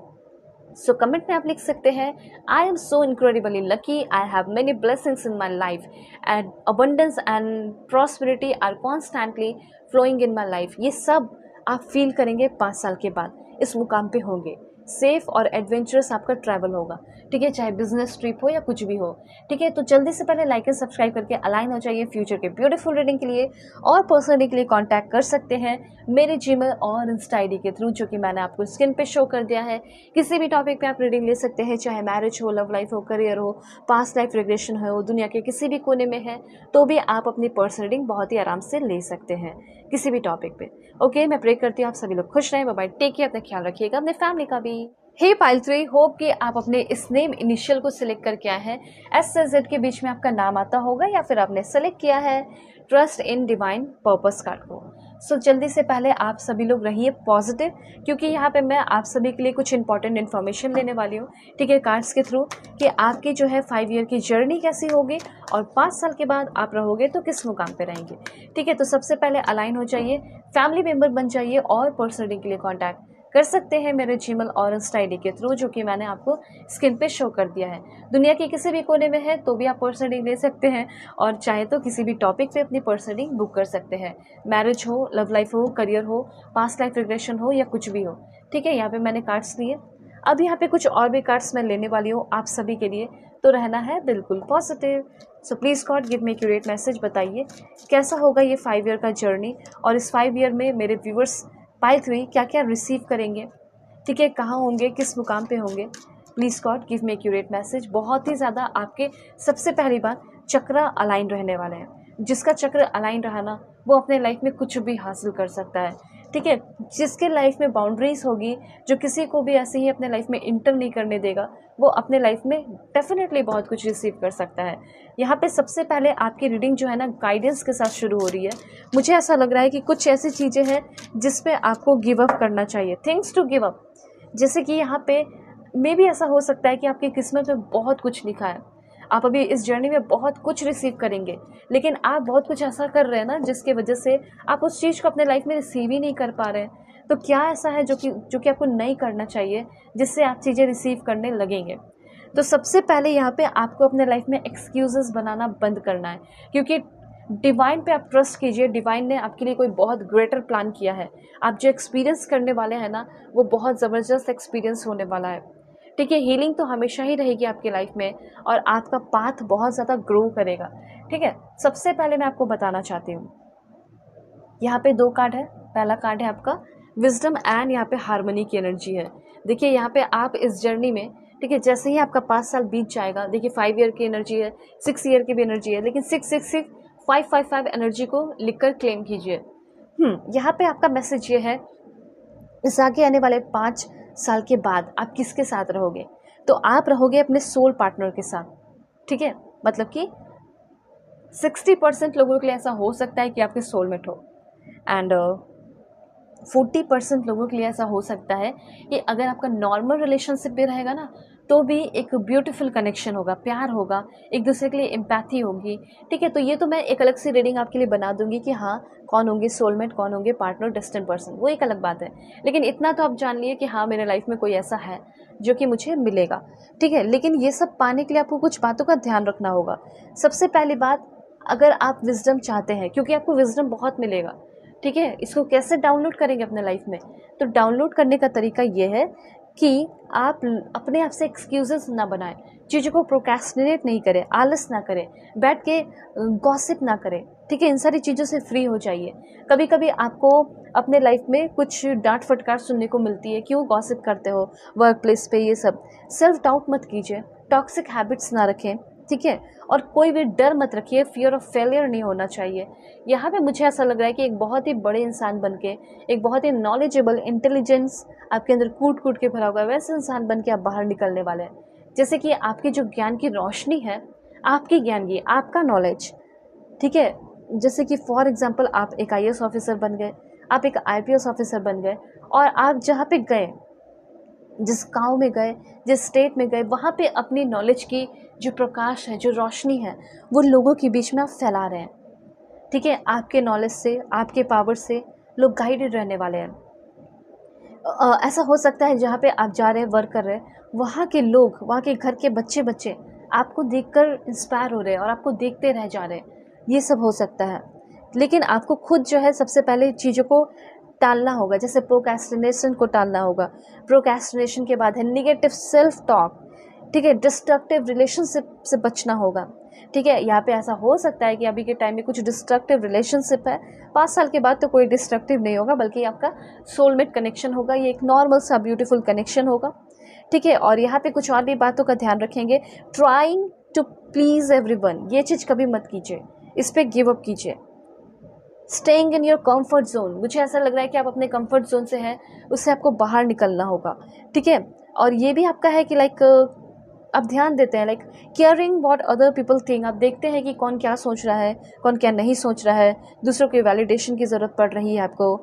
सो कमेंट में आप लिख सकते हैं, I am so incredibly lucky, I have many blessings in my life and abundance and prosperity are constantly flowing in my life. ये सब आप फील करेंगे 5 साल के बाद, इस मुकाम पे होंगे। सेफ और एडवेंचरस आपका ट्रैवल होगा। ठीक है, चाहे बिजनेस ट्रिप हो या कुछ भी हो। ठीक है, तो जल्दी से पहले लाइक एंड सब्सक्राइब करके अलाइन हो जाइए फ्यूचर के ब्यूटीफुल रीडिंग के लिए। और पर्सनली के लिए कांटेक्ट कर सकते हैं मेरे जीमेल और इंस्टा आईडी के थ्रू, जो कि मैंने आपको स्क्रीन पे शो कर दिया है। किसी भी टॉपिक पे आप रीडिंग ले सकते हैं, चाहे मैरिज हो, लव लाइफ हो, करियर हो, पास्ट लाइफ रिग्रेशन हो, दुनिया के किसी भी कोने में है, तो भी आप अपनी पर्सनल रीडिंग बहुत ही आराम से ले सकते हैं किसी भी टॉपिक पे। ओके, मैं प्रे करती हूँ आप सभी लोग खुश रहें। बाय बाय, टेक केयर, अपना ख्याल रखिएगा, अपने फैमिली का भी। हे पाइल 3, होप कि आप अपने इस नेम इनिशियल को सिलेक्ट करके आए हैं। एस से जेड के बीच में आपका नाम आता होगा या फिर आपने सेलेक्ट किया है trust in divine purpose card को। सो जल्दी से पहले आप सभी लोग रहिए पॉजिटिव, क्योंकि यहाँ पे मैं आप सभी के लिए कुछ इंपॉर्टेंट इन्फॉर्मेशन लेने वाली हूँ। ठीक है, कार्ड्स के थ्रू कि आपकी जो है 5 ईयर की जर्नी कैसी होगी और 5 साल के बाद आप रहोगे तो किस मुकाम पे रहेंगे। ठीक है, तो सबसे पहले अलाइन हो जाइए, फैमिली मेम्बर बन जाइए और पर्सनली के लिए कॉन्टैक्ट कर सकते हैं मेरे जीमेल और इंस्टा आईडी के थ्रू, जो कि मैंने आपको स्क्रीन पे शो कर दिया है। दुनिया के किसी भी कोने में है तो भी आप पर्सनल रीडिंग ले सकते हैं और चाहे तो किसी भी टॉपिक पे अपनी पर्सनल रीडिंग बुक कर सकते हैं। मैरिज हो, लव लाइफ हो, करियर हो, पास्ट लाइफ रिग्रेशन हो या कुछ भी हो। ठीक है, यहाँ पे मैंने कार्ड्स लिए। अब यहाँ पे कुछ और भी कार्ड्स मैं लेने वाली हूँ आप सभी के लिए, तो रहना है बिल्कुल positive. So please God give me accurate message, बताइए कैसा होगा ये 5 ईयर का जर्नी और इस 5 ईयर में मेरे व्यूअर्स पाइल 3 क्या क्या रिसीव करेंगे। ठीक है, कहाँ होंगे, किस मुकाम पे होंगे। Please God give me accurate message. बहुत ही ज़्यादा आपके सबसे पहली बात चक्र अलाइन रहने वाले हैं। जिसका चक्र अलाइन रहा ना, वो अपने लाइफ में कुछ भी हासिल कर सकता है। ठीक है, जिसके लाइफ में बाउंड्रीज होगी, जो किसी को भी ऐसे ही अपने लाइफ में इंटर नहीं करने देगा, वो अपने लाइफ में डेफिनेटली बहुत कुछ रिसीव कर सकता है। यहाँ पे सबसे पहले आपकी रीडिंग जो है ना गाइडेंस के साथ शुरू हो रही है। मुझे ऐसा लग रहा है कि कुछ ऐसी चीज़ें हैं जिस पे आपको गिव अप करना चाहिए, थिंग्स टू गिव अप। जैसे कि यहाँ पे मे भी ऐसा हो सकता है कि आपकी किस्मत में बहुत कुछ लिखा है, आप अभी इस जर्नी में बहुत कुछ रिसीव करेंगे, लेकिन आप बहुत कुछ ऐसा कर रहे हैं ना जिसके वजह से आप उस चीज़ को अपने लाइफ में रिसीव ही नहीं कर पा रहे हैं। तो क्या ऐसा है जो कि आपको नहीं करना चाहिए जिससे आप चीज़ें रिसीव करने लगेंगे। तो सबसे पहले यहाँ पे आपको अपने लाइफ में एक्सक्यूजेस बनाना बंद करना है, क्योंकि डिवाइन पे आप ट्रस्ट कीजिए। डिवाइन ने आपके लिए कोई बहुत ग्रेटर प्लान किया है। आप जो एक्सपीरियंस करने वाले हैं ना, वो बहुत ज़बरदस्त एक्सपीरियंस होने वाला है। ठीक है, हीलिंग तो हमेशा ही रहेगी आपकी लाइफ में और आपका पाथ बहुत ज़्यादा ग्रो करेगा। ठीक है, सबसे पहले मैं आपको बताना चाहती हूँ, यहाँ पे 2 कार्ड है। पहला कार्ड है आपका विजडम एंड यहाँ पे हार्मनी की एनर्जी है। देखिए यहाँ पे आप इस जर्नी में, ठीक है, जैसे ही आपका 5 साल बीत जाएगा, देखिए 5 ईयर की एनर्जी है, 6 ईयर की भी एनर्जी है, लेकिन 666 555 एनर्जी को लिखकर क्लेम कीजिए। यहाँ पे आपका मैसेज ये है, इस आगे आने वाले 5 साल के बाद आप किसके साथ रहोगे? तो आप रहोगे अपने सोल पार्टनर के साथ, ठीक है? मतलब कि 60% लोगों के लिए ऐसा हो सकता है कि आपके सोलमेट हो, एंड 40% लोगों के लिए ऐसा हो सकता है कि अगर आपका नॉर्मल रिलेशनशिप भी रहेगा ना, तो भी एक ब्यूटीफुल कनेक्शन होगा, प्यार होगा, एक दूसरे के लिए एम्पैथी होगी, ठीक है? तो ये तो मैं एक अलग सी रीडिंग आपके लिए बना दूंगी कि हाँ, कौन होंगे सोलमेट, कौन होंगे पार्टनर, डिस्टेंट पर्सन, वो एक अलग बात है। लेकिन इतना तो आप जान लिए कि हाँ, मेरे लाइफ में कोई ऐसा है जो कि मुझे मिलेगा, ठीक है? लेकिन ये सब पाने के लिए आपको कुछ बातों का ध्यान रखना होगा। सबसे पहली बात, अगर आप विजडम चाहते हैं, क्योंकि आपको विजडम बहुत मिलेगा, ठीक है? इसको कैसे डाउनलोड करेंगे अपने लाइफ में? तो डाउनलोड करने का तरीका ये है कि आप अपने आप से एक्सक्यूजेस ना बनाएं, चीज़ों को प्रोक्रेस्टिनेट नहीं करें, आलस ना करें, बैठ के गॉसिप ना करें, ठीक है? इन सारी चीज़ों से फ्री हो जाइए। कभी कभी आपको अपने लाइफ में कुछ डांट फटकार सुनने को मिलती है, क्यों गॉसिप करते हो वर्क प्लेस पे, ये सब। सेल्फ डाउट मत कीजिए, टॉक्सिक हैबिट्स ना रखें, ठीक है? और कोई भी डर मत रखिए, फियर ऑफ फेलियर नहीं होना चाहिए। यहाँ पे मुझे ऐसा लग रहा है कि एक बहुत ही बड़े इंसान बन के, एक बहुत ही नॉलेजेबल, इंटेलिजेंस आपके अंदर कूट कूट के भरा हुआ है, वैसे इंसान बन के आप बाहर निकलने वाले हैं। जैसे कि आपकी जो ज्ञान की रोशनी है, आपकी ज्ञान की, आपका नॉलेज, ठीक है? जैसे कि फॉर एग्जाम्पल आप एक IAS ऑफिसर बन गए, आप एक IPS ऑफिसर बन गए, और आप जहाँ पे गए, जिस गांव में गए, जिस स्टेट में गए, वहाँ पे अपनी नॉलेज की जो प्रकाश है, जो रोशनी है, वो लोगों के बीच में आप फैला रहे हैं, ठीक है? आपके नॉलेज से, आपके पावर से लोग गाइडेड रहने वाले हैं। ऐसा हो सकता है जहाँ पे आप जा रहे हैं, वर्क कर रहे हैं, वहाँ के लोग, वहाँ के घर के बच्चे आपको देखकर इंस्पायर हो रहे हैं और आपको देखते रह जा रहे हैं, ये सब हो सकता है। लेकिन आपको खुद जो है सबसे पहले चीज़ों को टालना होगा, जैसे प्रोक्रेस्टिनेशन को टालना होगा। प्रोक्रेस्टिनेशन के बाद है निगेटिव सेल्फ टॉक, ठीक है? डिस्ट्रक्टिव रिलेशनशिप से बचना होगा, ठीक है? यहाँ पे ऐसा हो सकता है कि अभी के टाइम में कुछ डिस्ट्रक्टिव रिलेशनशिप है, 5 साल के बाद तो कोई डिस्ट्रक्टिव नहीं होगा, बल्कि आपका सोलमेट कनेक्शन होगा, ये एक नॉर्मल सा ब्यूटीफुल कनेक्शन होगा, ठीक है? और यहाँ पे कुछ और भी बातों का ध्यान रखेंगे। ट्राइंग टू प्लीज एवरीवन, ये चीज़ कभी मत कीजिए, इस पर गिव अप कीजिए। Staying in your comfort zone, मुझे ऐसा लग रहा है कि आप अपने कंफर्ट जोन से हैं, उससे आपको बाहर निकलना होगा, ठीक है? और ये भी आपका है कि लाइक आप ध्यान देते हैं, like caring what other people think, आप देखते हैं कि कौन क्या सोच रहा है, कौन क्या नहीं सोच रहा है, दूसरों के वैलिडेशन की ज़रूरत पड़ रही है आपको,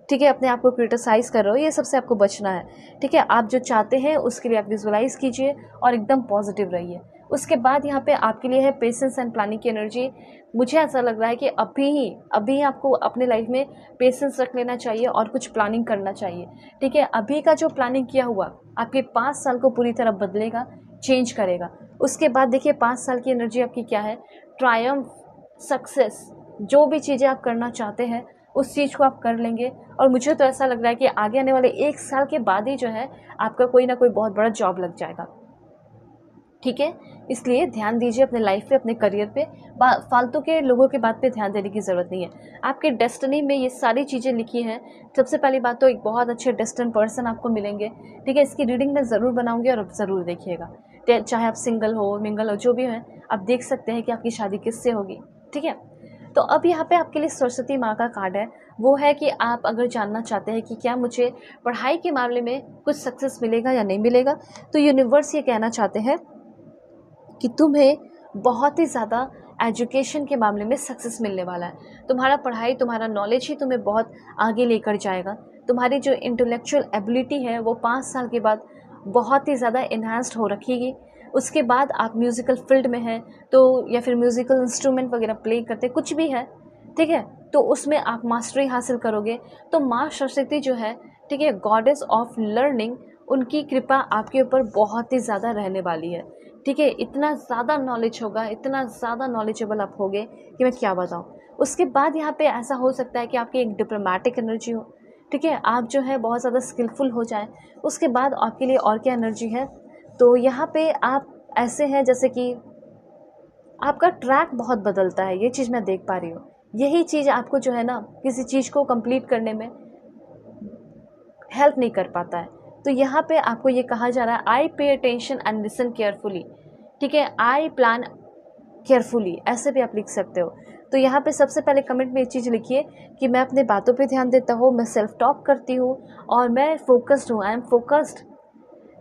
ठीक है? अपने आप को क्रिटिसाइज़ कर रहे हो, ये सबसे आपको बचना है, ठीक है? आप जो चाहते हैं उसके लिए आप विजुअलाइज कीजिए और एकदम पॉजिटिव रहिए। उसके बाद यहाँ पे आपके लिए है पेशेंस एंड प्लानिंग की एनर्जी। मुझे ऐसा लग रहा है कि अभी आपको अपने लाइफ में पेशेंस रख लेना चाहिए और कुछ प्लानिंग करना चाहिए, ठीक है? अभी का जो प्लानिंग किया हुआ आपके 5 साल को पूरी तरह बदलेगा, चेंज करेगा। उसके बाद देखिए 5 साल की एनर्जी आपकी क्या है, ट्रायम्फ, सक्सेस, जो भी चीज़ें आप करना चाहते हैं उस चीज़ को आप कर लेंगे। और मुझे तो ऐसा लग रहा है कि आगे आने वाले 1 साल के बाद ही जो है आपका कोई ना कोई बहुत बड़ा जॉब लग जाएगा, ठीक है? इसलिए ध्यान दीजिए अपने लाइफ पे, अपने करियर पे, फालतू के लोगों के बात पे ध्यान देने की ज़रूरत नहीं है। आपके डेस्टिनी में ये सारी चीज़ें लिखी हैं। सबसे पहली बात तो एक बहुत अच्छे डेस्टिन पर्सन आपको मिलेंगे, ठीक है? इसकी रीडिंग मैं ज़रूर बनाऊंगी और आप ज़रूर देखिएगा। चाहे आप सिंगल हो, मिंगल हो, जो भी हैं, आप देख सकते हैं कि आपकी शादी किससे होगी, ठीक है? तो अब यहाँ पे आपके लिए सरस्वती माँ का कार्ड है। वो है कि आप अगर जानना चाहते हैं कि क्या मुझे पढ़ाई के मामले में कुछ सक्सेस मिलेगा या नहीं मिलेगा, तो यूनिवर्स ये कहना चाहते हैं कि तुम्हें बहुत ही ज़्यादा एजुकेशन के मामले में सक्सेस मिलने वाला है। तुम्हारा पढ़ाई, तुम्हारा नॉलेज ही तुम्हें बहुत आगे लेकर जाएगा। तुम्हारी जो इंटेलेक्चुअल एबिलिटी है वो 5 साल के बाद बहुत ही ज़्यादा इन्हांस्ड हो रखीगी। उसके बाद आप म्यूज़िकल फील्ड में हैं तो, या फिर म्यूज़िकल इंस्ट्रूमेंट वगैरह प्ले करते, कुछ भी है, ठीक है? तो उसमें आप मास्टरी हासिल करोगे। तो माँ सरस्वती जो है, ठीक है, गॉडेस ऑफ लर्निंग, उनकी कृपा आपके ऊपर बहुत ही ज़्यादा रहने वाली है, ठीक है? इतना ज़्यादा नॉलेज होगा, इतना ज़्यादा नॉलेजेबल आप होगे कि मैं क्या बताऊँ। उसके बाद यहाँ पे ऐसा हो सकता है कि आपकी एक डिप्लोमेटिक एनर्जी हो, ठीक है? आप जो है बहुत ज़्यादा स्किलफुल हो जाए। उसके बाद आपके लिए और क्या एनर्जी है, तो यहाँ पे आप ऐसे हैं जैसे कि आपका ट्रैक बहुत बदलता है, ये चीज़ मैं देख पा रही हूँ। यही चीज़ आपको जो है ना किसी चीज़ को कंप्लीट करने में हेल्प नहीं कर पाता है। तो यहाँ पे आपको ये कहा जा रहा है, आई pay attention and listen carefully, ठीक है? आई प्लान केयरफुली, ऐसे भी आप लिख सकते हो। तो यहाँ पे सबसे पहले कमेंट में ये चीज़ लिखिए कि मैं अपने बातों पे ध्यान देता हूँ, मैं सेल्फ टॉक करती हूँ और मैं फोकस्ड हूँ। I am focused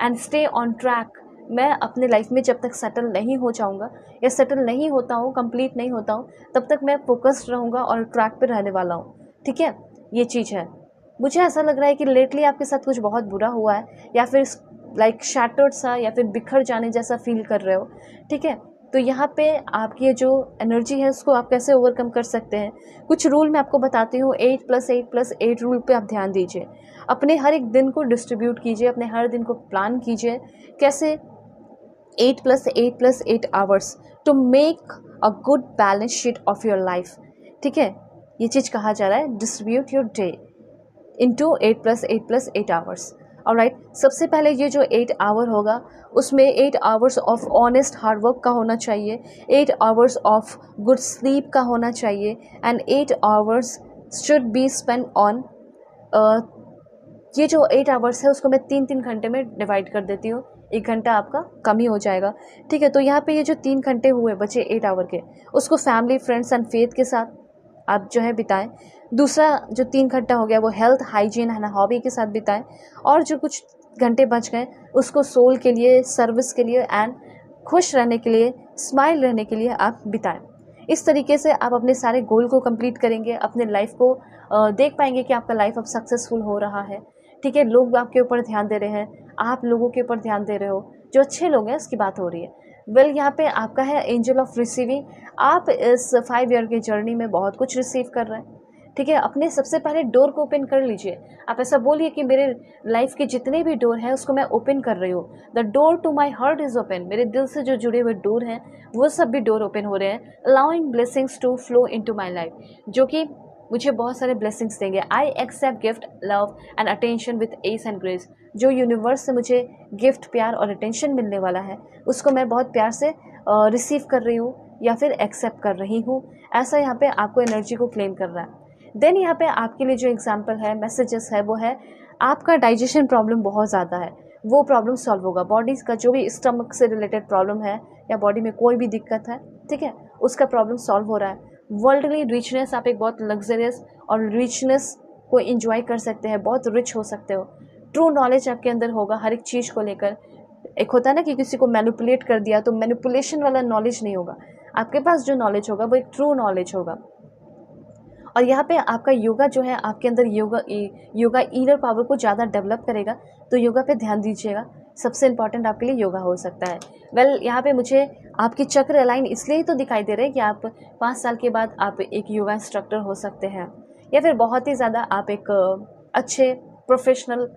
and stay on track. मैं अपने लाइफ में जब तक सेटल नहीं हो जाऊँगा या सेटल नहीं होता हूँ, कंप्लीट नहीं होता हूँ, तब तक मैं फोकस्ड रहूँगा और ट्रैक पे रहने वाला हूँ। ठीक है, ये चीज़ है। मुझे ऐसा लग रहा है कि लेटली आपके साथ कुछ बहुत बुरा हुआ है या फिर लाइक शैटर्ड सा या फिर बिखर जाने जैसा फील कर रहे हो। ठीक है, तो यहाँ पे आपकी ये जो एनर्जी है उसको आप कैसे ओवरकम कर सकते हैं, कुछ रूल मैं आपको बताती हूँ। 8+8+8 रूल पे आप ध्यान दीजिए। अपने हर एक दिन को डिस्ट्रीब्यूट कीजिए, अपने हर दिन को प्लान कीजिए। कैसे? 8+8+8 hours to make a good balance sheet of your life. ठीक है, ये चीज़ कहा जा रहा है, distribute your day into 8+8+8 hours. Alright, सबसे पहले ये जो 8 आवर होगा उसमें 8 आवर्स ऑफ ऑनेस्ट हार्डवर्क का होना चाहिए, 8 आवर्स ऑफ गुड स्लीप का होना चाहिए and 8 hours should be spend on ये जो 8 आवर्स है उसको मैं 3-3 घंटे में डिवाइड कर देती हूँ। 1 घंटा आपका कम ही हो जाएगा। ठीक है, तो यहाँ पे ये जो 3 घंटे हुए बचे 8 आवर के, उसको फैमिली, फ्रेंड्स एंड फेथ के साथ आप जो है बिताएं। दूसरा जो 3 घंटा हो गया वो हेल्थ, हाइजीन एंड हॉबी के साथ बिताएं। और जो कुछ घंटे बच गए उसको सोल के लिए, सर्विस के लिए एंड खुश रहने के लिए, स्माइल रहने के लिए आप बिताएं। इस तरीके से आप अपने सारे गोल को कंप्लीट करेंगे, अपने लाइफ को देख पाएंगे कि आपका लाइफ अब सक्सेसफुल हो रहा है। ठीक है, लोग आपके ऊपर ध्यान दे रहे हैं, आप लोगों के ऊपर ध्यान दे रहे हो, जो अच्छे लोग हैं उसकी बात हो रही है। वेल, यहाँ पे आपका है एंजल ऑफ रिसीविंग। आप इस 5 ईयर की जर्नी में बहुत कुछ रिसीव कर रहे हैं। ठीक है, अपने सबसे पहले डोर को ओपन कर लीजिए। आप ऐसा बोलिए कि मेरे लाइफ के जितने भी डोर हैं उसको मैं ओपन कर रही हूँ। The door to my heart is open. मेरे दिल से जो जुड़े हुए डोर हैं वो सब भी डोर ओपन हो रहे हैं। Allowing blessings to flow into my life, जो कि मुझे बहुत सारे ब्लेसिंग्स देंगे। I accept gift, love and attention with ease and grace. जो यूनिवर्स से मुझे गिफ्ट, प्यार और अटेंशन मिलने वाला है उसको मैं बहुत प्यार से रिसीव कर रही हूँ या फिर एक्सेप्ट कर रही हूँ। ऐसा यहाँ पे आपको एनर्जी को क्लेम कर रहा है। देन यहाँ पे आपके लिए जो एग्जाम्पल है, मैसेजेस है, वो है आपका डाइजेशन प्रॉब्लम बहुत ज़्यादा है, वो प्रॉब्लम सॉल्व होगा। बॉडी का जो भी स्टमक से रिलेटेड प्रॉब्लम है या बॉडी में कोई भी दिक्कत है, ठीक है, उसका प्रॉब्लम सॉल्व हो रहा है। वर्ल्डली रिचनेस, आप एक बहुत लग्जरियस और रिचनेस को एंजॉय कर सकते हैं, बहुत रिच हो सकते हो। ट्रू नॉलेज आपके अंदर होगा हर एक चीज़ को लेकर। एक होता है ना कि किसी को मैनिपुलेट कर दिया, तो मैनिपुलेशन वाला नॉलेज नहीं होगा आपके पास। जो नॉलेज होगा वो एक ट्रू नॉलेज होगा। और यहाँ पे आपका योगा जो है आपके अंदर योगा इनर पावर को ज़्यादा डेवलप करेगा, तो योगा पे ध्यान दीजिएगा। सबसे इम्पॉर्टेंट आपके लिए योगा हो सकता है। वेल, यहाँ पे मुझे आपकी चक्र अलाइन इसलिए ही तो दिखाई दे रहे हैं कि आप 5 साल के बाद आप एक योगा इंस्ट्रक्टर हो सकते हैं, या फिर बहुत ही ज़्यादा आप एक अच्छे प्रोफेशनल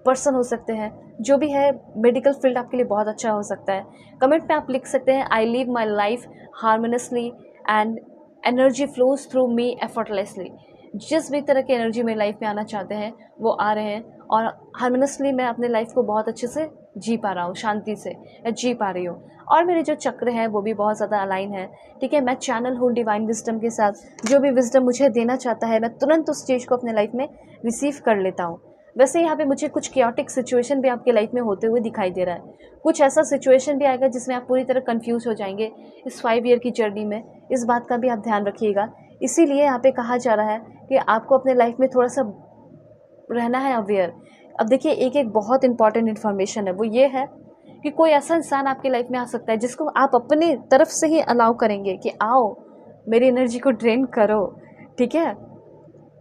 पर्सन हो सकते हैं। जो भी है, मेडिकल फील्ड आपके लिए बहुत अच्छा हो सकता है। कमेंट में आप लिख सकते हैं, I live my life harmoniously and energy flows through me effortlessly. जिस भी तरह की एनर्जी मेरी लाइफ में आना चाहते हैं वो आ रहे हैं, और हार्मोनियसली मैं अपने लाइफ को बहुत अच्छे से जी पा रहा हूँ, शांति से जी पा रही हूँ। और मेरे जो चक्र हैं वो भी बहुत ज़्यादा अलाइन है। ठीक है, मैं चैनल हूँ डिवाइन विजडम के साथ। जो भी विजडम मुझे देना चाहता है मैं तुरंत उस चीज़ को अपने लाइफ में रिसीव कर लेता हूँ। वैसे यहाँ पे मुझे कुछ क्योटिक सिचुएशन भी आपके लाइफ में होते हुए दिखाई दे रहा है। कुछ ऐसा सिचुएशन भी आएगा जिसमें आप पूरी तरह कंफ्यूज हो जाएंगे इस 5 ईयर की जर्नी में। इस बात का भी आप ध्यान रखिएगा। इसीलिए यहाँ पे कहा जा रहा है कि आपको अपने लाइफ में थोड़ा सा रहना है अवेयर। अब देखिए, एक एक बहुत इंपॉर्टेंट इन्फॉर्मेशन है, वो ये है कि कोई ऐसा इंसान आपकी लाइफ में आ सकता है जिसको आप अपने तरफ से ही अलाउ करेंगे कि आओ मेरी एनर्जी को ड्रेन करो। ठीक है,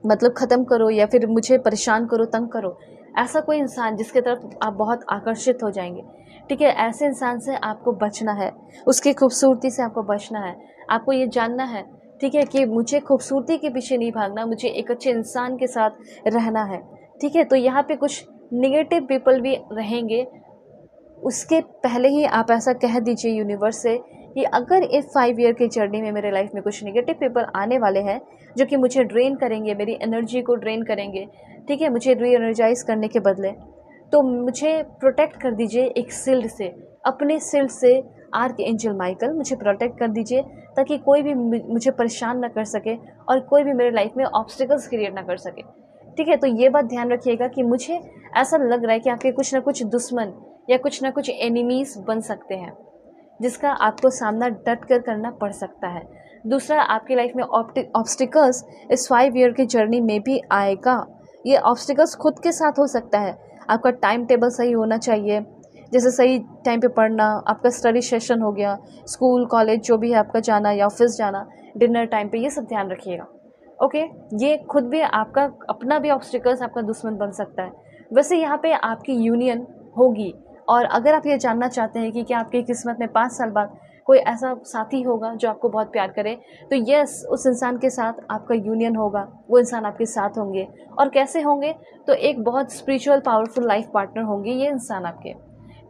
मतलब ख़त्म करो या फिर मुझे परेशान करो, तंग करो। ऐसा कोई इंसान जिसके तरफ आप बहुत आकर्षित हो जाएंगे। ठीक है, ऐसे इंसान से आपको बचना है, उसकी खूबसूरती से आपको बचना है। आपको ये जानना है, ठीक है, कि मुझे खूबसूरती के पीछे नहीं भागना, मुझे एक अच्छे इंसान के साथ रहना है। ठीक है, तो यहाँ पे कुछ निगेटिव पीपल भी रहेंगे। उसके पहले ही आप ऐसा कह दीजिए यूनिवर्स से कि अगर इस 5 ईयर की जर्नी में मेरे लाइफ में कुछ नेगेटिव पीपल आने वाले हैं जो कि मुझे ड्रेन करेंगे, मेरी एनर्जी को ड्रेन करेंगे, ठीक है, मुझे री एनर्जाइज करने के बदले, तो मुझे प्रोटेक्ट कर दीजिए एक शील्ड से, अपने शील्ड से। आर्क एंजल माइकल, मुझे प्रोटेक्ट कर दीजिए ताकि कोई भी मुझे परेशान ना कर सके और कोई भी मेरे लाइफ में ऑब्स्टिकल्स क्रिएट ना कर सके। ठीक है, तो ये बात ध्यान रखिएगा कि मुझे ऐसा लग रहा है कि आपके कुछ ना कुछ दुश्मन या कुछ ना कुछ एनिमीज़ बन सकते हैं जिसका आपको सामना डट कर करना पड़ सकता है। दूसरा, आपकी लाइफ में ऑब्स्टिकल्स इस 5 ईयर की जर्नी में भी आएगा। ये ऑब्स्टिकल्स खुद के साथ हो सकता है। आपका टाइम टेबल सही होना चाहिए, जैसे सही टाइम पे पढ़ना, आपका स्टडी सेशन हो गया, स्कूल कॉलेज जो भी है आपका जाना या ऑफिस जाना, डिनर टाइम पे, ये सब ध्यान रखिएगा। ओके, ये खुद भी आपका अपना भी ऑब्स्टिकल्स आपका दुश्मन बन सकता है। वैसे यहाँ पे आपकी यूनियन होगी, और अगर आप ये जानना चाहते हैं कि क्या आपकी किस्मत में 5 साल बाद कोई ऐसा साथी होगा जो आपको बहुत प्यार करे, तो यस, उस इंसान के साथ आपका यूनियन होगा, वो इंसान आपके साथ होंगे। और कैसे होंगे? तो एक बहुत स्पिरिचुअल पावरफुल लाइफ पार्टनर होंगे ये इंसान आपके।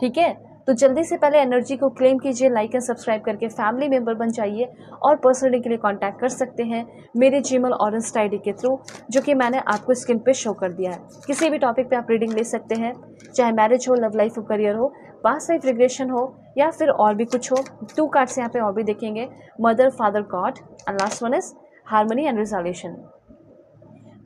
ठीक है, तो जल्दी से पहले एनर्जी को क्लेम कीजिए, लाइक एंड सब्सक्राइब करके फैमिली मेंबर बन जाइए, और पर्सनली के लिए कांटेक्ट कर सकते हैं मेरे जीमेल और इंस्टा आईडी के थ्रू, जो कि मैंने आपको स्क्रीन पे शो कर दिया है। किसी भी टॉपिक पे आप रीडिंग ले सकते हैं, चाहे मैरिज हो, लव लाइफ हो, करियर हो, पास्ट लाइफ रिग्रेशन हो, या फिर और भी कुछ हो। 2 कार्ड्स यहाँ पे और भी देखेंगे, mother, father, God, and last one is harmony and resolution.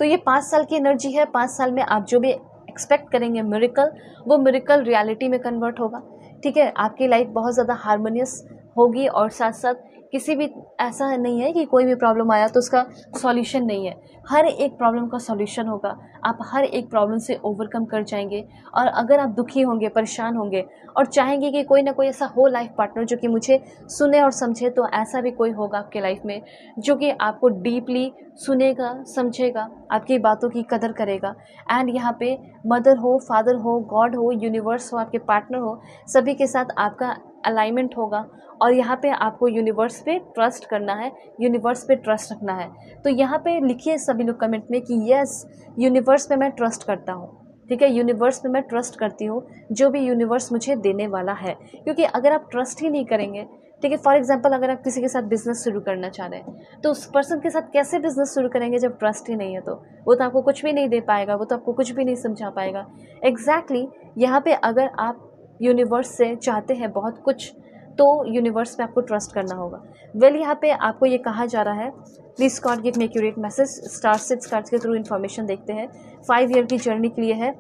तो ये 5 साल की एनर्जी है। 5 साल में आप जो भी एक्सपेक्ट करेंगे मिरेकल, वो मिरेकल रियलिटी में कन्वर्ट होगा। ठीक है, आपकी लाइफ बहुत ज़्यादा हार्मोनियस होगी, और साथ साथ किसी भी ऐसा नहीं है कि कोई भी प्रॉब्लम आया तो उसका सॉल्यूशन नहीं है। हर एक प्रॉब्लम का सॉल्यूशन होगा, आप हर एक प्रॉब्लम से ओवरकम कर जाएंगे। और अगर आप दुखी होंगे, परेशान होंगे, और चाहेंगे कि कोई ना कोई ऐसा हो लाइफ पार्टनर जो कि मुझे सुने और समझे, तो ऐसा भी कोई होगा आपके लाइफ में जो कि आपको डीपली सुनेगा, समझेगा, आपकी बातों की कदर करेगा। एंड यहाँ पे मदर हो, फादर हो, गॉड हो, यूनिवर्स हो, आपके पार्टनर हो, सभी के साथ आपका अलाइनमेंट होगा। और यहाँ पे आपको यूनिवर्स पे ट्रस्ट करना है, यूनिवर्स पे ट्रस्ट रखना है। तो यहाँ पे लिखिए सभी लोग कमेंट में कि यस, यूनिवर्स पे मैं ट्रस्ट करता हूँ। ठीक है, यूनिवर्स पे मैं ट्रस्ट करती हूँ, जो भी यूनिवर्स मुझे देने वाला है। क्योंकि अगर आप ट्रस्ट ही नहीं करेंगे, ठीक है, फॉर एग्जांपल अगर आप किसी के साथ बिजनेस शुरू करना चाह रहे हैं, तो उस पर्सन के साथ कैसे बिजनेस शुरू करेंगे जब ट्रस्ट ही नहीं है? तो वो तो आपको कुछ भी नहीं दे पाएगा, वो तो आपको कुछ भी नहीं समझा पाएगा। एग्जैक्टली, यहाँ पे अगर आप यूनिवर्स से चाहते हैं बहुत कुछ, तो यूनिवर्स पे आपको ट्रस्ट करना होगा। वेल, यहाँ पे आपको ये कहा जा रहा है, please God give me accurate message. Star 6 cards के थ्रू इन्फॉर्मेशन देखते हैं। 5 ईयर की जर्नी के लिए है।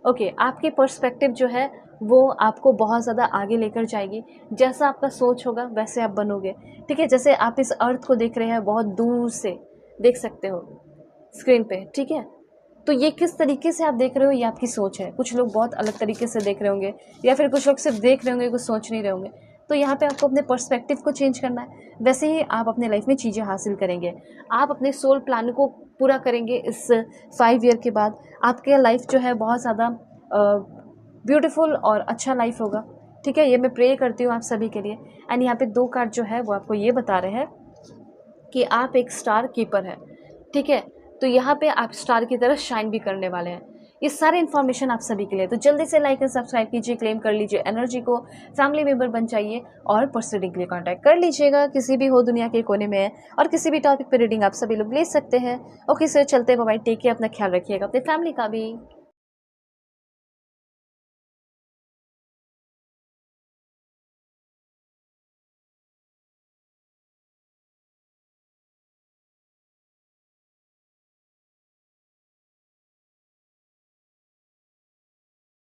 ओके, आपकी पर्सपेक्टिव जो है वो आपको बहुत ज़्यादा आगे लेकर जाएगी। जैसा आपका सोच होगा वैसे आप बनोगे। ठीक है, जैसे आप इस अर्थ को देख रहे हैं, बहुत दूर से देख सकते हो स्क्रीन पे। ठीक है, तो ये किस तरीके से आप देख रहे हो, ये आपकी सोच है। कुछ लोग बहुत अलग तरीके से देख रहे होंगे, या फिर कुछ लोग सिर्फ देख रहे होंगे, कुछ सोच नहीं रहे होंगे। तो यहाँ पे आपको अपने पर्सपेक्टिव को चेंज करना है। वैसे ही आप अपने लाइफ में चीज़ें हासिल करेंगे। आप अपने सोल प्लान को पूरा करेंगे इस 5 ईयर के बाद। आपके लाइफ जो है बहुत ज़्यादा ब्यूटीफुल और अच्छा लाइफ होगा। ठीक है, ये मैं प्रे करती हूँ आप सभी के लिए। एंड यहाँ पे 2 कार्ड जो है वो आपको ये बता रहे हैं कि आप एक स्टार कीपर हैं। ठीक है, तो यहाँ पे आप स्टार की तरह शाइन भी करने वाले हैं। ये सारे इन्फॉर्मेशन आप सभी के लिए, तो जल्दी से लाइक एंड सब्सक्राइब कीजिए, क्लेम कर लीजिए एनर्जी को, फैमिली मेंबर बन जाइए, और पर्सनली के लिए कांटेक्ट कर लीजिएगा। किसी भी हो दुनिया के कोने में है, और किसी भी टॉपिक पे रीडिंग आप सभी लोग ले सकते हैं। ओके सर, चलते बाय, टेक केयर, अपना ख्याल रखिएगा, अपने फैमिली का भी।